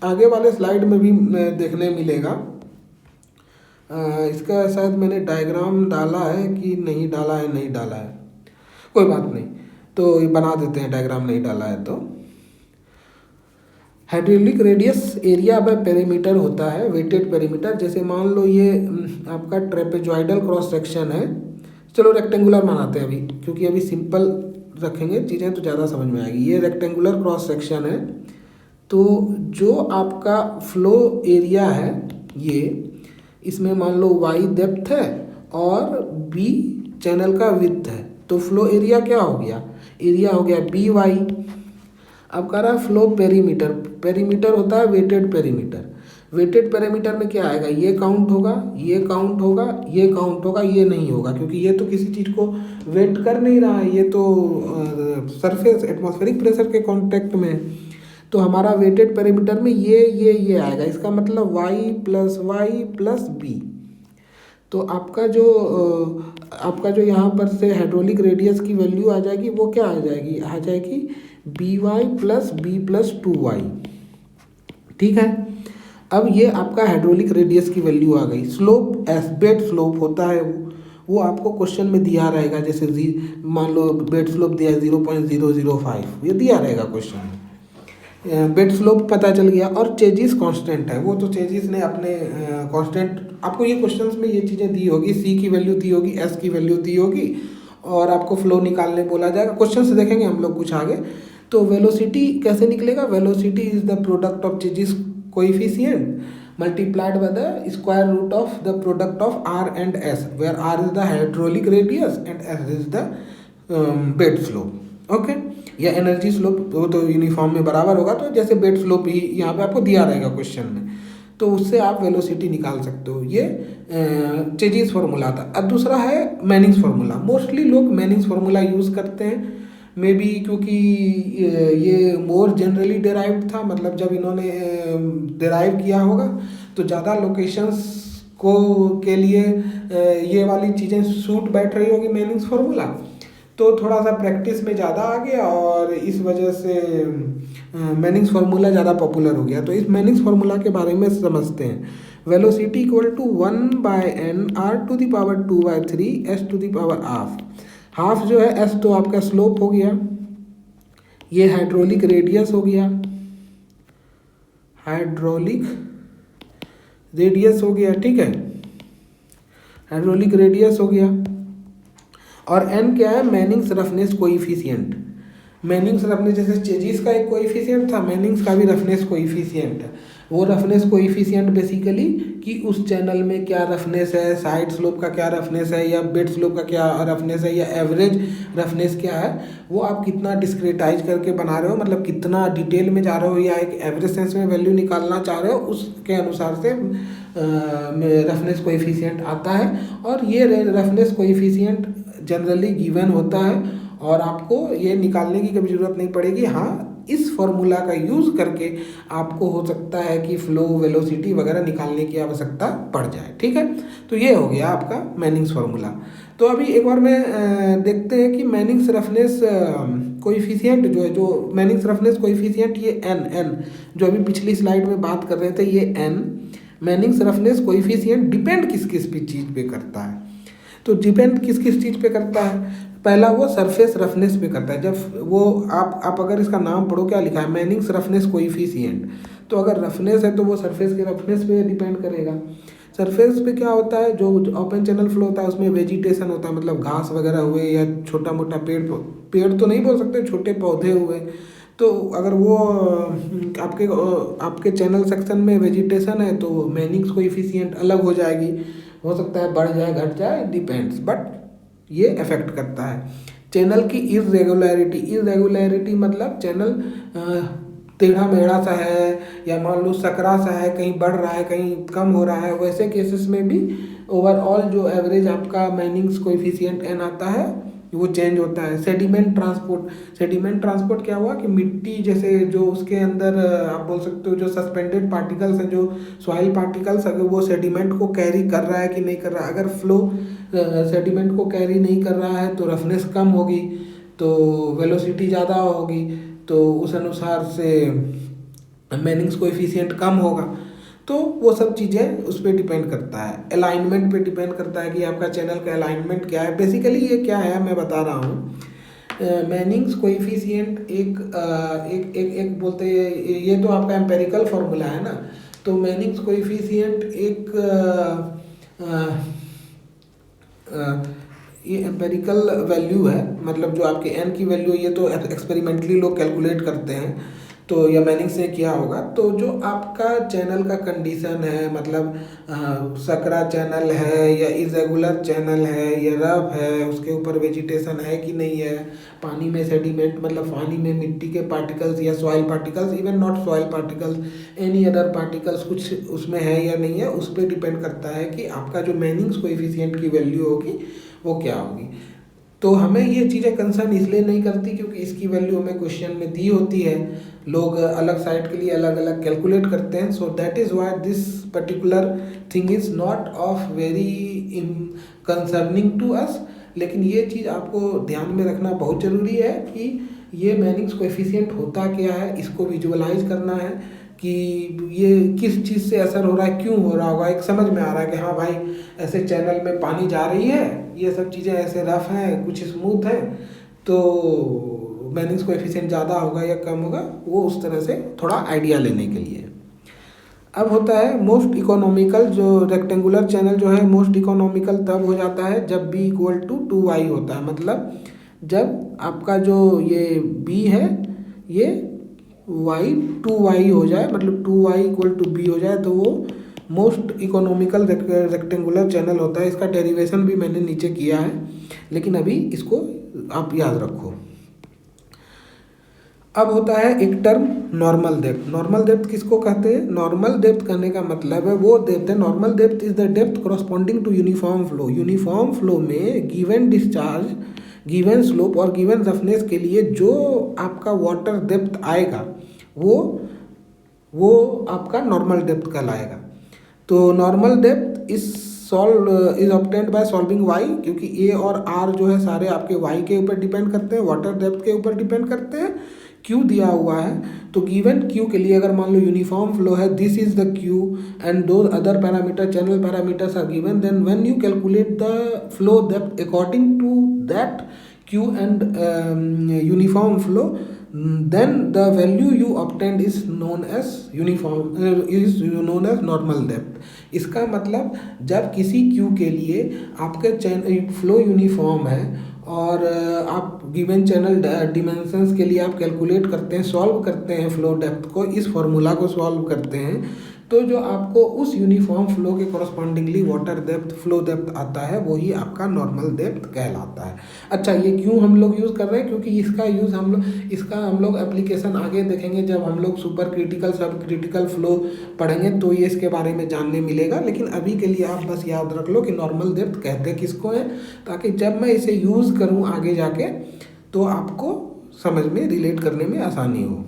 आगे वाले स्लाइड में भी देखने मिलेगा। इसका शायद मैंने डायग्राम डाला है कि नहीं डाला है, नहीं डाला है, कोई बात नहीं, तो ये बना देते हैं, डायग्राम नहीं डाला है तो। Hydraulic radius area bye perimeter होता है, वेटेड पेरीमीटर। जैसे मान लो ये आपका ट्रेपेजॉइडल क्रॉस सेक्शन है, चलो रेक्टेंगुलर बनाते हैं अभी, क्योंकि अभी सिंपल रखेंगे चीज़ें तो ज़्यादा समझ में आएगी। ये रेक्टेंगुलर क्रॉस सेक्शन है, तो जो आपका फ्लो एरिया है ये, इसमें मान लो y डेप्थ है और b चैनल का विड्थ है, तो फ्लो एरिया क्या हो गया, एरिया हो गया by। अब कह रहा है फ्लो पेरीमीटर, पेरीमीटर होता है वेटेड पेरीमीटर। वेटेड पेरीमीटर में क्या आएगा, ये काउंट होगा, ये काउंट होगा, ये काउंट होगा, ये नहीं होगा, क्योंकि ये तो किसी चीज़ को वेट कर नहीं रहा है, ये तो सरफेस एटमॉस्फेरिक प्रेशर के कांटेक्ट में है। तो हमारा वेटेड पेरीमीटर में ये आएगा, इसका मतलब y प्लस बी। तो आपका जो यहाँ पर से हाइड्रोलिक रेडियस की वैल्यू आ जाएगी, वो क्या आ जाएगी by plus B plus 2y। ठीक है, अब ये आपका हाइड्रोलिक रेडियस की वैल्यू आ गई। स्लोप बेड स्लोप होता है वो आपको क्वेश्चन में दिया रहेगा, जैसे मान लो बेड स्लोप दिया है 0.005, ये दिया रहेगा क्वेश्चन में। बेड स्लोप पता चल गया, और चेजिस कांस्टेंट है, वो तो चेजिस ने अपने कांस्टेंट, आपको ये क्वेश्चंस में ये चीज़ें दी होगी, सी की वैल्यू दी होगी, एस की वैल्यू दी होगी, और आपको फ्लो निकालने बोला जाएगा। क्वेश्चन से देखेंगे हम लोग कुछ आगे। तो वेलोसिटी कैसे निकलेगा, velocity is the product of chassis coefficient multiplied by the square root of the product of r and s, where r is the hydraulic radius and s is the bed slope। Okay, या energy slope, वो तो uniform में बराबर होगा, तो जैसे bed slope ही यहाँ पे आपको दिया रहेगा क्वेश्चन में, तो उससे आप वेलोसिटी निकाल सकते हो। ये चेजिस फार्मूला था। अब दूसरा है मैनिंग्स फार्मूला। मोस्टली लोग मैनिंग्स फार्मूला यूज़ करते हैं, मे बी क्योंकि ये मोर जनरली डेराइव्ड था, मतलब जब इन्होंने डेराइव किया होगा तो ज़्यादा लोकेशंस को के लिए ये वाली चीज़ें सूट बैठ रही होगी मैनिंग्स फार्मूला, तो थोड़ा सा प्रैक्टिस में ज़्यादा आ गया और इस वजह से मैनिंग्स फार्मूला ज़्यादा पॉपुलर हो गया। तो इस मैनिंग्स फार्मूला के बारे में समझते हैं। Velocity equal to 1/n r⁻² 2/3 s⁻²। Half जो है एस तो आपका स्लोप हो गया, ये हाइड्रोलिक रेडियस हो गया, हाइड्रोलिक रेडियस हो गया, ठीक है, हाइड्रोलिक रेडियस हो गया। और एन क्या है, Manning's roughness coefficient. Manning's roughness, जैसे चेजिस का एक कोएफिशिएंट था, मैनिंग्स का भी रफनेस कोएफिशिएंट है। वो रफनेस कोएफिशिएंट बेसिकली कि उस चैनल में क्या रफनेस है, साइड स्लोप का क्या रफनेस है, या बेड स्लोप का क्या रफनेस है, या एवरेज रफनेस क्या है, वो आप कितना डिस्क्रेटाइज करके बना रहे हो, मतलब कितना डिटेल में जा रहे हो, या एक एवरेज सेंस में वैल्यू निकालना चाह रहे हो, उसके अनुसार से रफनेस कोएफिशिएंट आता है। और ये रफनेस कोएफिशिएंट जनरली गिवन होता है, और आपको ये निकालने की कभी ज़रूरत नहीं पड़ेगी। हाँ, इस फॉर्मूला का यूज़ करके आपको हो सकता है कि फ्लो, वेलोसिटी वगैरह निकालने की आवश्यकता पड़ जाए। ठीक है, तो ये हो गया आपका मैनिंग्स फार्मूला। तो अभी एक बार में देखते हैं कि मैनिंग्स रफनेस कोएफिशिएंट जो है, जो मैनिंग्स रफनेस कोएफिशिएंट, ये एन जो अभी पिछली स्लाइड में बात कर रहे थे, ये n Manning's roughness coefficient depend किस किस चीज़ पे करता है। तो डिपेंड किस किस चीज़ पे करता है, पहला वो सरफेस रफनेस पे करता है। जब वो आप अगर इसका नाम पढ़ो, क्या लिखा है, मैनिंग्स रफनेस कोएफिशिएंट, तो अगर रफनेस है तो वो सरफेस के रफनेस पे डिपेंड करेगा। सरफेस पे क्या होता है, जो ओपन चैनल फ्लो होता है उसमें वेजिटेशन होता है, मतलब घास वगैरह हुए या छोटा मोटा पेड़ तो नहीं बोल सकते, छोटे पौधे हुए, तो अगर वो आपके चैनल सेक्शन में वेजिटेशन है तो मैनिंग्स कोएफिशिएंट अलग हो जाएगी, हो सकता है बढ़ जाए घट जाए, डिपेंड्स, बट ये अफेक्ट करता है। चैनल की इरेगुलरिटी मतलब चैनल टेढ़ा मेढ़ा सा है, या मान लो सकरा सा है, कहीं बढ़ रहा है कहीं कम हो रहा है, वैसे केसेस में भी ओवरऑल जो एवरेज आपका मैनिंग्स कोएफिशिएंट एन आता है वो चेंज होता है। सेडिमेंट ट्रांसपोर्ट क्या हुआ कि मिट्टी जैसे जो उसके अंदर आप बोल सकते हो जो सस्पेंडेड पार्टिकल्स हैं, जो सॉइल पार्टिकल्स, अगर वो सेडिमेंट को कैरी कर रहा है कि नहीं कर रहा है। अगर फ्लो सेडिमेंट को कैरी नहीं कर रहा है तो रफनेस कम होगी, तो वेलोसिटी ज़्यादा होगी, तो उस अनुसार से मैनिंग्स कोएफिशिएंट कम होगा। तो वो सब चीज़ें उस पर डिपेंड करता है। अलाइनमेंट पे डिपेंड करता है कि आपका चैनल का अलाइनमेंट क्या है। बेसिकली ये क्या है मैं बता रहा हूँ। मैनिंग्स कोएफिशिएंट एक बोलते हैं, ये तो आपका एम्पेरिकल फार्मूला है ना। तो मैनिंग्स कोएफिशिएंट एक ये एम्पेरिकल वैल्यू है, मतलब जो आपके एन की वैल्यू है, ये तो एक्सपेरिमेंटली लोग कैलकुलेट करते हैं। तो या मैनिंग से किया होगा। तो जो आपका चैनल का कंडीशन है, मतलब सकरा चैनल है या इरेगुलर चैनल है या रफ है, उसके ऊपर वेजिटेशन है कि नहीं है, पानी में सेडिमेंट मतलब पानी में मिट्टी के पार्टिकल्स या soil particles, even not soil particles, any other particles कुछ उसमें है या नहीं है, उस पर डिपेंड करता है कि आपका जो मैनिंग्स कोएफिशिएंट की वैल्यू होगी वो क्या होगी। तो हमें ये चीज़ें कंसर्न इसलिए नहीं करती क्योंकि इसकी वैल्यू हमें क्वेश्चन में दी होती है। लोग अलग साइड के लिए अलग अलग कैलकुलेट करते हैं। So that is why this particular thing is not of very concerning to us. लेकिन ये चीज़ आपको ध्यान में रखना बहुत ज़रूरी है कि ये मैनिंग्स कोएफिशिएंट होता क्या है, इसको विजुअलाइज करना है कि ये किस चीज़ से असर हो रहा है, क्यों हो रहा होगा। एक समझ में आ रहा है कि हाँ भाई ऐसे चैनल में पानी जा रही है, ये सब चीज़ें ऐसे रफ हैं, कुछ स्मूथ हैं, तो मैनिंग्स कोएफिशिएंट ज़्यादा होगा या कम होगा, वो उस तरह से थोड़ा आइडिया लेने के लिए। अब होता है मोस्ट इकोनॉमिकल, जो रेक्टेंगुलर चैनल जो है मोस्ट इकोनॉमिकल तब हो जाता है जब b इक्वल टू 2y होता है। मतलब जब आपका जो ये b है ये y 2y हो जाए, मतलब 2y इक्वल टू b हो जाए, तो वो मोस्ट इकोनॉमिकल रेक्टेंगुलर चैनल होता है। इसका डेरिवेशन भी मैंने नीचे किया है, लेकिन अभी इसको आप याद रखो। अब होता है एक term normal depth. Normal depth किसको कहते हैं? नॉर्मल डेप्थ कहने का मतलब है वो डेप्थ है, normal depth is the depth corresponding to uniform flow. Uniform flow में गिवन डिस्चार्ज, गिवन स्लोप और गिवन रफनेस के लिए जो आपका वाटर डेप्थ आएगा वो आपका नॉर्मल डेप्थ कहलाएगा। तो normal depth is obtained by solving y, क्योंकि a और r जो है सारे आपके y के ऊपर डिपेंड करते हैं, वाटर डेप्थ के ऊपर डिपेंड करते हैं। q दिया हुआ है, तो गिवन q के लिए अगर मान लो यूनिफॉर्म फ्लो है, this is the q and दो other parameter, channel parameters are given, then when you calculate the flow depth according to that q and uniform flow, then the value you obtained is known as normal depth. इसका मतलब जब किसी q के लिए आपके flow uniform है और आप गिवन चैनल डिमेंशंस के लिए आप कैलकुलेट करते हैं, सॉल्व करते हैं फ्लो डेप्थ को, इस फॉर्मूला को सॉल्व करते हैं, तो जो आपको उस यूनिफॉर्म फ्लो के correspondingly water depth, flow depth आता है, वही आपका नॉर्मल डेप्थ कहलाता है। अच्छा, ये क्यों हम लोग यूज़ कर रहे हैं? क्योंकि इसका हम लोग एप्लीकेशन आगे देखेंगे जब हम लोग सुपर क्रिटिकल, सब क्रिटिकल फ्लो पढ़ेंगे, तो ये इसके बारे में जानने मिलेगा। लेकिन अभी के लिए आप बस याद रख लो कि नॉर्मल डेप्थ कहते किसको है, ताकि जब मैं इसे यूज़ करूँ आगे जाके तो आपको समझ में, रिलेट करने में आसानी हो।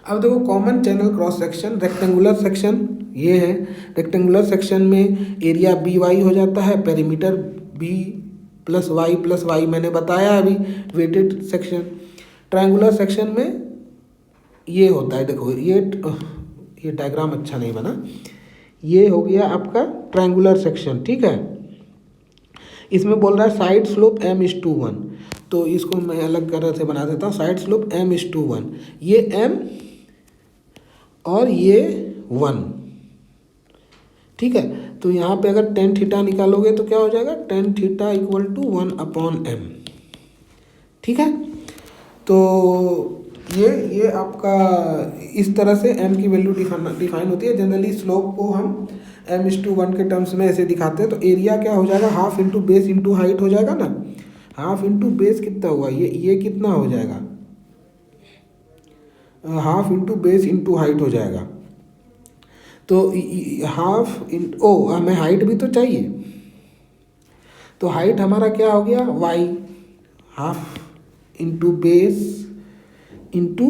अब देखो common channel cross section, rectangular section ये है। रेक्टेंगुलर सेक्शन में एरिया बी वाई हो जाता है, पेरीमीटर बी प्लस वाई मैंने बताया अभी, वेटेड सेक्शन। ट्रायंगुलर सेक्शन में ये होता है, देखो ये डायग्राम अच्छा नहीं बना, ये हो गया आपका ट्रायंगुलर सेक्शन, ठीक है। इसमें बोल रहा है साइड स्लोप m/1, तो इसको मैं अलग तरह से बना देता हूँ। साइड स्लोप m/1, ये m और ये 1, ठीक है। तो यहाँ पे अगर tan थीटा निकालोगे तो क्या हो जाएगा? tan theta equal to 1/m, ठीक है। तो ये आपका इस तरह से m की वैल्यू डिफाइन होती है। जनरली स्लोप को हम m/1 के टर्म्स में ऐसे दिखाते हैं। तो एरिया क्या हो जाएगा? Half into base into height हो जाएगा ना। हाफ इंटू बेस कितना हुआ? ये कितना हो जाएगा? Half into base into height हो जाएगा। तो हाफ हमें हाइट भी तो चाहिए, तो हाइट हमारा क्या हो गया? y, half into base into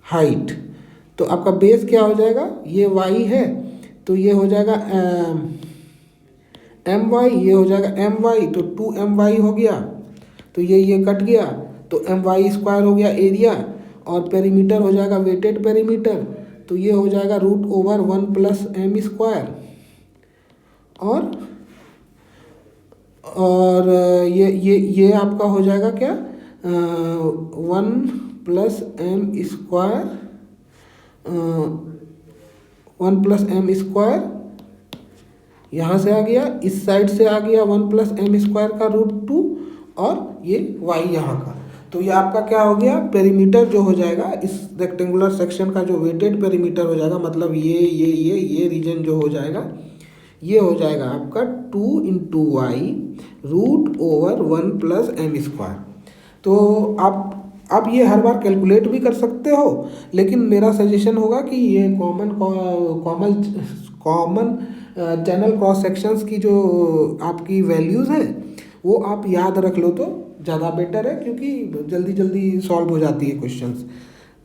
height. तो आपका बेस क्या हो जाएगा? ये y है, तो ये हो जाएगा my, ये हो जाएगा my, तो 2my हो गया। तो ये कट गया, तो my स्क्वायर हो गया एरिया, और पेरीमीटर हो जाएगा वेटेड पेरीमीटर, तो ये हो जाएगा √1+m²। और ये आपका हो जाएगा क्या, 1+m², यहाँ से आ गया, इस साइड से आ गया 1+m² का √2, और ये y यहाँ का। तो ये आपका क्या हो गया, पेरीमीटर जो हो जाएगा इस रेक्टेंगुलर सेक्शन का, जो वेटेड पेरीमीटर हो जाएगा, मतलब ये रीजन जो हो जाएगा, ये हो जाएगा आपका 2 × y √1+m²। तो आप ये हर बार कैलकुलेट भी कर सकते हो, लेकिन मेरा सजेशन होगा कि ये कॉमन चैनल क्रॉस सेक्शंस की जो आपकी वैल्यूज़ हैं वो आप याद रख लो तो ज़्यादा बेटर है, क्योंकि जल्दी जल्दी सॉल्व हो जाती है क्वेश्चंस।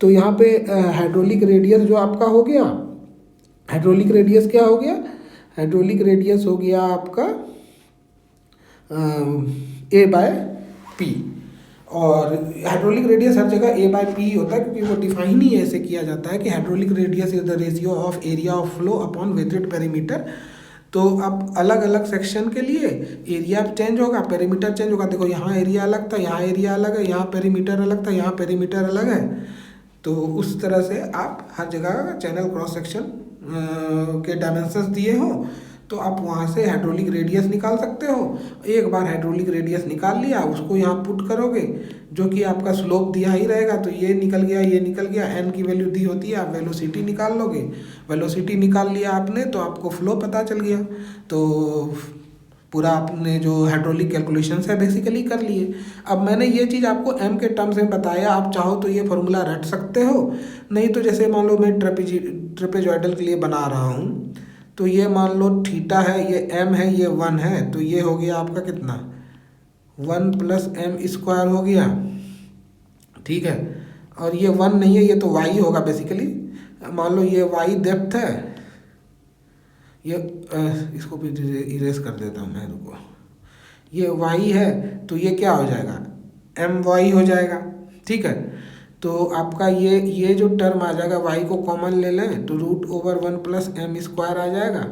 तो यहाँ पे हाइड्रोलिक रेडियस जो आपका हो गया, हाइड्रोलिक रेडियस क्या हो गया, हाइड्रोलिक रेडियस हो गया आपका A/P। और हाइड्रोलिक रेडियस हर जगह A/P होता है, क्योंकि वो डिफाइन ही ऐसे किया जाता है कि hydraulic radius is the ratio of area of flow upon wetted perimeter. तो अब अलग अलग सेक्शन के लिए एरिया चेंज होगा, पेरीमीटर चेंज होगा। देखो यहाँ एरिया अलग था, यहाँ एरिया अलग है, यहाँ पेरीमीटर अलग था, यहाँ पेरीमीटर अलग है। तो उस तरह से आप हर जगह चैनल क्रॉस सेक्शन के डायमेंशंस दिए हो तो आप वहाँ से हाइड्रोलिक रेडियस निकाल सकते हो। एक बार हाइड्रोलिक रेडियस निकाल लिया, उसको यहाँ पुट करोगे, जो कि आपका स्लोप दिया ही रहेगा, तो ये निकल गया, ये निकल गया, n की वैल्यू दी होती है, आप वेलोसिटी निकाल लोगे। वेलोसिटी निकाल लिया आपने तो आपको फ्लो पता चल गया, तो पूरा आपने जो हाइड्रोलिक कैलकुलेशंस है बेसिकली कर लिए। अब मैंने ये चीज़ आपको m के टर्म्स में बताया, आप चाहो तो ये फॉर्मूला रट सकते हो, नहीं तो जैसे मान लो मैं ट्रेपेजॉइडल के लिए बना रहा हूँ, तो ये मान लो थीटा है, ये m है, ये 1 है, तो ये हो गया आपका कितना, 1+m² हो गया, ठीक है। और ये 1 नहीं है, ये तो y होगा बेसिकली। मान लो ये y डेप्थ है, ये इसको भी इरेज कर देता हूँ मैं, रुको, ये y है, तो ये क्या हो जाएगा, my हो जाएगा, ठीक है। तो आपका ये जो टर्म आ जाएगा, y को कॉमन ले लें तो √1+m² आ जाएगा,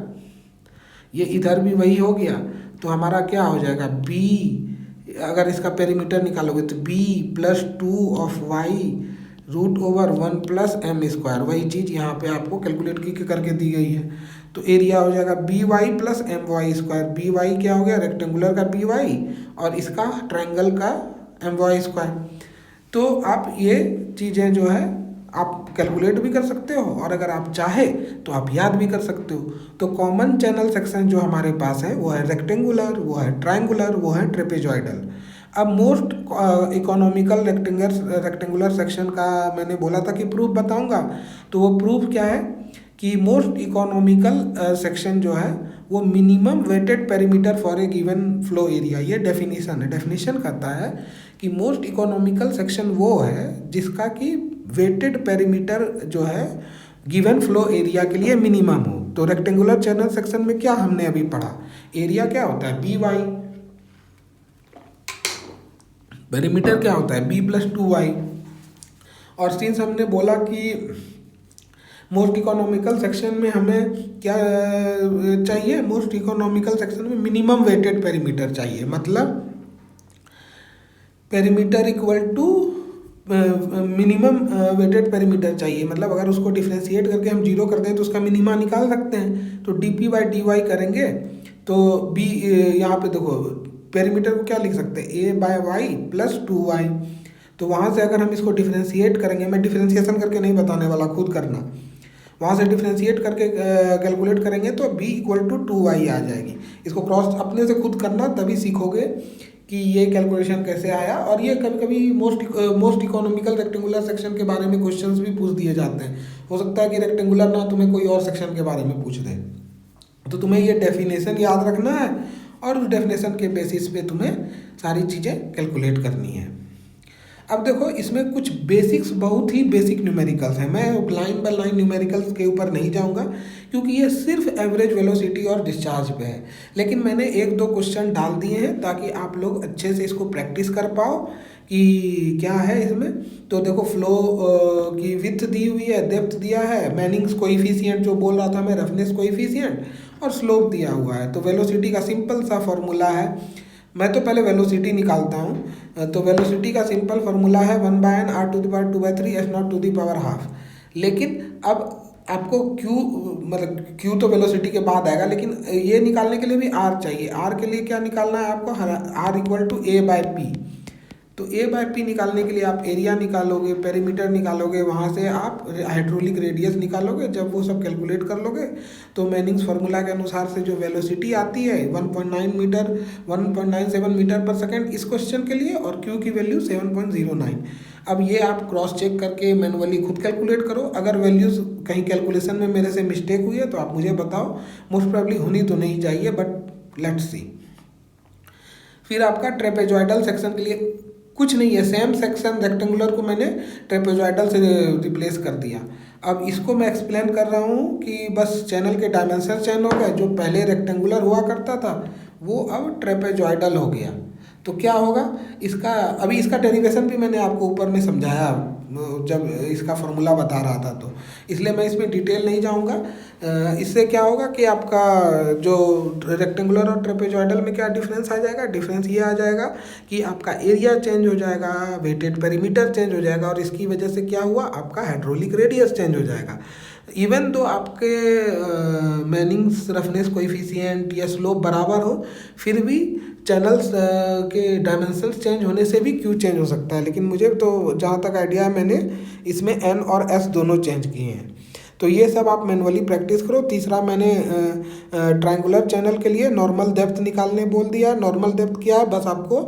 ये इधर भी वही हो गया। तो हमारा क्या हो जाएगा, b, अगर इसका पेरीमीटर निकालोगे तो b + 2 ऑफ y √1+m², वही चीज़ यहाँ पे आपको कैलकुलेट करके दी गई है। तो एरिया हो जाएगा by + my²। by क्या हो गया, रेक्टेंगुलर का by, और इसका ट्रायंगल का my²। तो आप ये चीज़ें जो है आप कैलकुलेट भी कर सकते हो, और अगर आप चाहे तो आप याद भी कर सकते हो। तो कॉमन चैनल सेक्शन जो हमारे पास है वो है रेक्टेंगुलर, वो है ट्रायंगुलर, वो है ट्रेपेजॉइडल। अब मोस्ट इकोनॉमिकल रेक्टेंगुलर सेक्शन का मैंने बोला था कि प्रूफ बताऊंगा, तो वो प्रूफ क्या है कि मोस्ट इकोनॉमिकल सेक्शन जो है वो minimum wetted perimeter for a given flow area, ये डेफिनेशन करता है कि मोस्ट इकोनॉमिकल सेक्शन वो है जिसका कि वेटेड पेरीमीटर जो है गिवन फ्लो एरिया के लिए मिनिमम हो। तो रेक्टेंगुलर चैनल सेक्शन में क्या हमने अभी पढ़ा, एरिया क्या होता है by, पेरीमीटर क्या होता है b + 2y। और सिंस हमने बोला कि मोस्ट इकोनॉमिकल सेक्शन में हमें क्या चाहिए, मोस्ट इकोनॉमिकल सेक्शन में मिनिमम वेटेड पेरीमीटर चाहिए, मतलब perimeter equal to minimum wetted perimeter चाहिए। मतलब अगर उसको डिफ्रेंशिएट करके हम 0 कर दें तो उसका मिनिमा निकाल सकते हैं। तो dp/dy करेंगे तो b, यहाँ पे देखो पेरीमीटर को क्या लिख सकते हैं, a/y + 2y। तो वहाँ से अगर हम इसको डिफ्रेंशिएट करेंगे, मैं डिफ्रेंशिएशन करके नहीं बताने वाला, खुद करना, वहाँ से डिफ्रेंशिएट करके कैलकुलेट करेंगे तो b = 2y आ जाएगी। इसको क्रॉस अपने से खुद करना, तभी सीखोगे कि ये कैलकुलेशन कैसे आया। और ये कभी कभी मोस्ट इकोनॉमिकल रेक्टेंगुलर सेक्शन के बारे में क्वेश्चंस भी पूछ दिए जाते हैं। हो सकता है कि रेक्टेंगुलर ना तुम्हें कोई और सेक्शन के बारे में पूछ दें, तो तुम्हें ये डेफिनेशन याद रखना है और उस डेफिनेशन के बेसिस पे तुम्हें सारी चीज़ें कैलकुलेट करनी है। अब देखो इसमें कुछ बेसिक्स, बहुत ही बेसिक न्यूमेरिकल्स हैं। मैं लाइन बाय लाइन न्यूमेरिकल्स के ऊपर नहीं जाऊंगा क्योंकि ये सिर्फ एवरेज वेलोसिटी और डिस्चार्ज पे है, लेकिन मैंने 1-2 क्वेश्चन डाल दिए हैं ताकि आप लोग अच्छे से इसको प्रैक्टिस कर पाओ कि क्या है इसमें। तो देखो फ्लो की विड्थ दी हुई है, डेप्थ दिया है, मैनिंग्स कोएफिशिएंट जो बोल रहा था मैं, रफनेस कोएफिशिएंट, और स्लोप दिया हुआ है। तो वेलोसिटी का सिंपल सा फॉर्मूला है, मैं तो पहले वेलोसिटी निकालता हूँ। तो वेलोसिटी का सिंपल फार्मूला है 1/r⁴ s0 लेकिन अब आपको क्यू, मतलब क्यू तो वेलोसिटी के बाद आएगा, लेकिन ये निकालने के लिए भी आर चाहिए। आर के लिए क्या निकालना है आपको, r=a/p। तो a/p निकालने के लिए आप एरिया निकालोगे, पेरीमीटर निकालोगे, वहाँ से आप हाइड्रोलिक रेडियस निकालोगे। जब वो सब कैलकुलेट कर लोगे तो मैनिंग्स फार्मूला के अनुसार से जो वेलोसिटी आती है 1.97 मीटर पर सेकेंड इस क्वेश्चन के लिए, और क्यू की वैल्यू 7.09। अब ये आप क्रॉस चेक करके मैनुअली खुद कैलकुलेट करो। अगर वैल्यूज़ कहीं कैलकुलेशन में मेरे से मिस्टेक हुई है तो आप मुझे बताओ, मोस्ट प्रोबेबली होनी तो नहीं चाहिए, बट लेट्स सी। फिर आपका ट्रेपेजॉइडल सेक्शन के लिए कुछ नहीं है, सेम सेक्शन रेक्टेंगुलर को मैंने ट्रेपेजॉइडल से रिप्लेस कर दिया। अब इसको मैं एक्सप्लेन कर रहा हूँ कि बस चैनल के डायमेंशन चेंज हो गए, जो पहले रेक्टेंगुलर हुआ करता था वो अब ट्रेपेजॉइडल हो गया। तो क्या होगा इसका, अभी इसका डेरिवेशन भी मैंने आपको ऊपर में समझाया जब इसका फॉर्मूला बता रहा था, तो इसलिए मैं इसमें डिटेल नहीं जाऊंगा। इससे क्या होगा कि आपका जो रेक्टेंगुलर और ट्रेपेजॉइडल में क्या डिफरेंस आ जाएगा, डिफरेंस ये आ जाएगा कि आपका एरिया चेंज हो जाएगा, वेटेड पेरीमीटर चेंज हो जाएगा, और इसकी वजह से क्या हुआ, आपका हाइड्रोलिक रेडियस चेंज हो जाएगा। इवन दो आपके मैनिंग्स रफनेस कोएफिशिएंट या स्लोप बराबर हो, फिर भी चैनल्स के डायमेंशंस चेंज होने से भी क्यू चेंज हो सकता है। लेकिन मुझे तो जहाँ तक आइडिया है मैंने इसमें एन और एस दोनों चेंज किए हैं। तो ये सब आप मैनुअली प्रैक्टिस करो। तीसरा मैंने ट्रायंगुलर चैनल के लिए नॉर्मल डेप्थ निकालने बोल दिया। नॉर्मल डेप्थ क्या है, बस आपको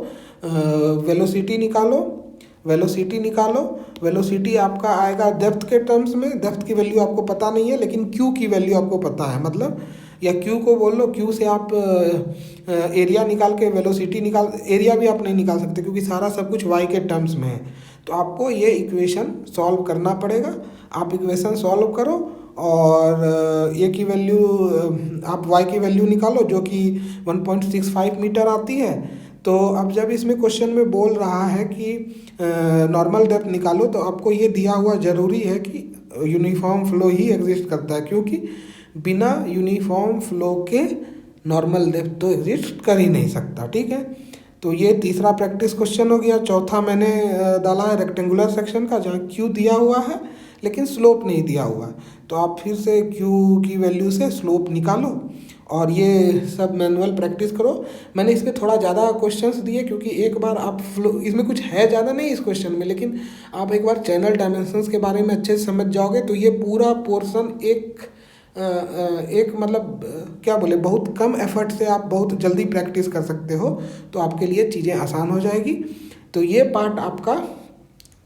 वेलोसिटी निकालो, वेलोसिटी आपका आएगा डेप्थ के टर्म्स में। डेप्थ की वैल्यू आपको पता नहीं है, लेकिन क्यू की वैल्यू आपको पता है, मतलब या क्यू को बोल लो, क्यू से आप एरिया निकाल के वेलोसिटी निकाल, एरिया भी आप नहीं निकाल सकते क्योंकि सारा सब कुछ वाई के टर्म्स में है। तो आपको ये इक्वेशन सॉल्व करना पड़ेगा। आप इक्वेशन सॉल्व करो और ए की वैल्यू, आप वाई की वैल्यू निकालो जो कि 1.65 मीटर आती है। तो अब जब इसमें क्वेश्चन में बोल रहा है कि नॉर्मल डेप्थ निकालो, तो आपको ये दिया हुआ ज़रूरी है कि यूनिफॉर्म फ्लो ही एग्जिस्ट करता है, क्योंकि बिना यूनिफॉर्म फ्लो के नॉर्मल डेप्थ तो एग्जिस्ट कर ही नहीं सकता। ठीक है, तो ये तीसरा प्रैक्टिस क्वेश्चन हो गया। चौथा मैंने डाला है रेक्टेंगुलर सेक्शन का, जहाँ क्यू दिया हुआ है लेकिन स्लोप नहीं दिया हुआ। तो आप फिर से क्यू की वैल्यू से स्लोप निकालो और ये सब मैनुअल प्रैक्टिस करो। मैंने इसमें थोड़ा ज़्यादा क्वेश्चंस दिए क्योंकि एक बार आप फ्लो, इसमें कुछ है ज़्यादा नहीं इस क्वेश्चन में, लेकिन आप एक बार चैनल डायमेंशंस के बारे में अच्छे से समझ जाओगे तो ये पूरा पोर्शन एक मतलब क्या बोले, बहुत कम एफर्ट से आप बहुत जल्दी प्रैक्टिस कर सकते हो, तो आपके लिए चीज़ें आसान हो जाएगी। तो ये पार्ट आपका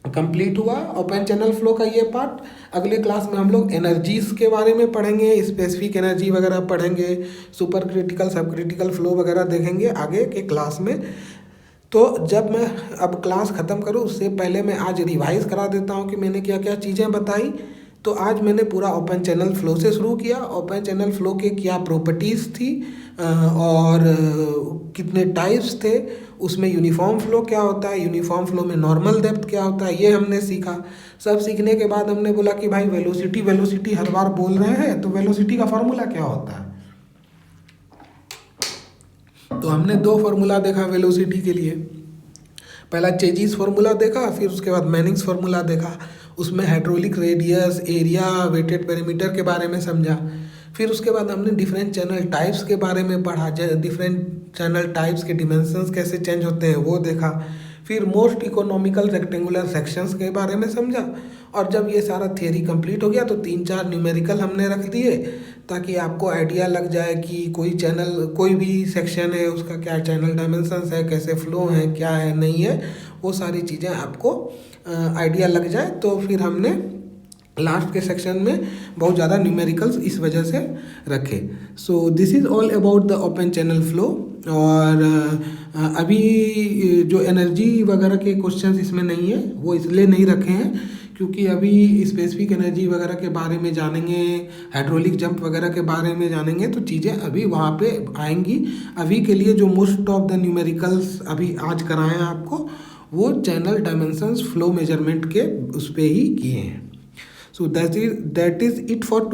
कंप्लीट हुआ, ओपन चैनल फ्लो का ये पार्ट। अगले क्लास में हम लोग एनर्जीज़ के बारे में पढ़ेंगे, स्पेसिफिक एनर्जी वगैरह पढ़ेंगे, सुपर क्रिटिकल सब क्रिटिकल फ्लो वगैरह देखेंगे आगे के क्लास में। तो जब मैं अब क्लास ख़त्म करूँ उससे पहले मैं आज रिवाइज़ करा देता हूँ कि मैंने क्या क्या चीज़ें बताई। तो आज मैंने पूरा ओपन चैनल फ्लो से शुरू किया। ओपन चैनल फ्लो के क्या प्रॉपर्टीज़ थी और कितने टाइप्स थे, उसमें यूनिफॉर्म फ्लो क्या होता है, यूनिफॉर्म फ्लो में नॉर्मल डेप्थ क्या होता है, ये हमने सीखा। सब सीखने के बाद हमने बोला कि भाई वेलोसिटी हर बार बोल रहे हैं, तो वेलोसिटी का फार्मूला क्या होता है। तो हमने दो फार्मूला देखा वेलोसिटी के लिए। पहला चेजिस फार्मूला देखा, फिर उसके बाद मैनिंग्स फार्मूला देखा। उसमें hydraulic radius, area, wetted perimeter के बारे में समझा। फिर उसके बाद हमने डिफरेंट चैनल टाइप्स के बारे में पढ़ा, डिफरेंट चैनल टाइप्स के डिमेंशंस कैसे चेंज होते हैं वो देखा। फिर मोस्ट इकोनॉमिकल रेक्टेंगुलर सेक्शंस के बारे में समझा। और जब ये सारा थियरी कंप्लीट हो गया तो 3-4 न्यूमेरिकल हमने रख दिए ताकि आपको आइडिया लग जाए कि कोई भी सेक्शन है उसका क्या चैनल डायमेंशंस है, कैसे फ्लो है, क्या है नहीं है, वो सारी चीज़ें आपको आइडिया लग जाए। तो फिर हमने लास्ट के सेक्शन में बहुत ज़्यादा न्यूमेरिकल्स इस वजह से रखे। So this is all about the open channel flow. और अभी जो एनर्जी वगैरह के क्वेश्चंस इसमें नहीं है, वो इसलिए नहीं रखे हैं क्योंकि अभी स्पेसिफिक एनर्जी वगैरह के बारे में जानेंगे, हाइड्रोलिक जंप वगैरह के बारे में जानेंगे, तो चीज़ें अभी वहाँ पे आएंगी। अभी के लिए जो मोस्ट ऑफ द न्यूमेरिकल्स अभी आज कराए हैं आपको, वो चैनल डायमेंशंस फ्लो मेजरमेंट के उस पर ही किए हैं। So that is it for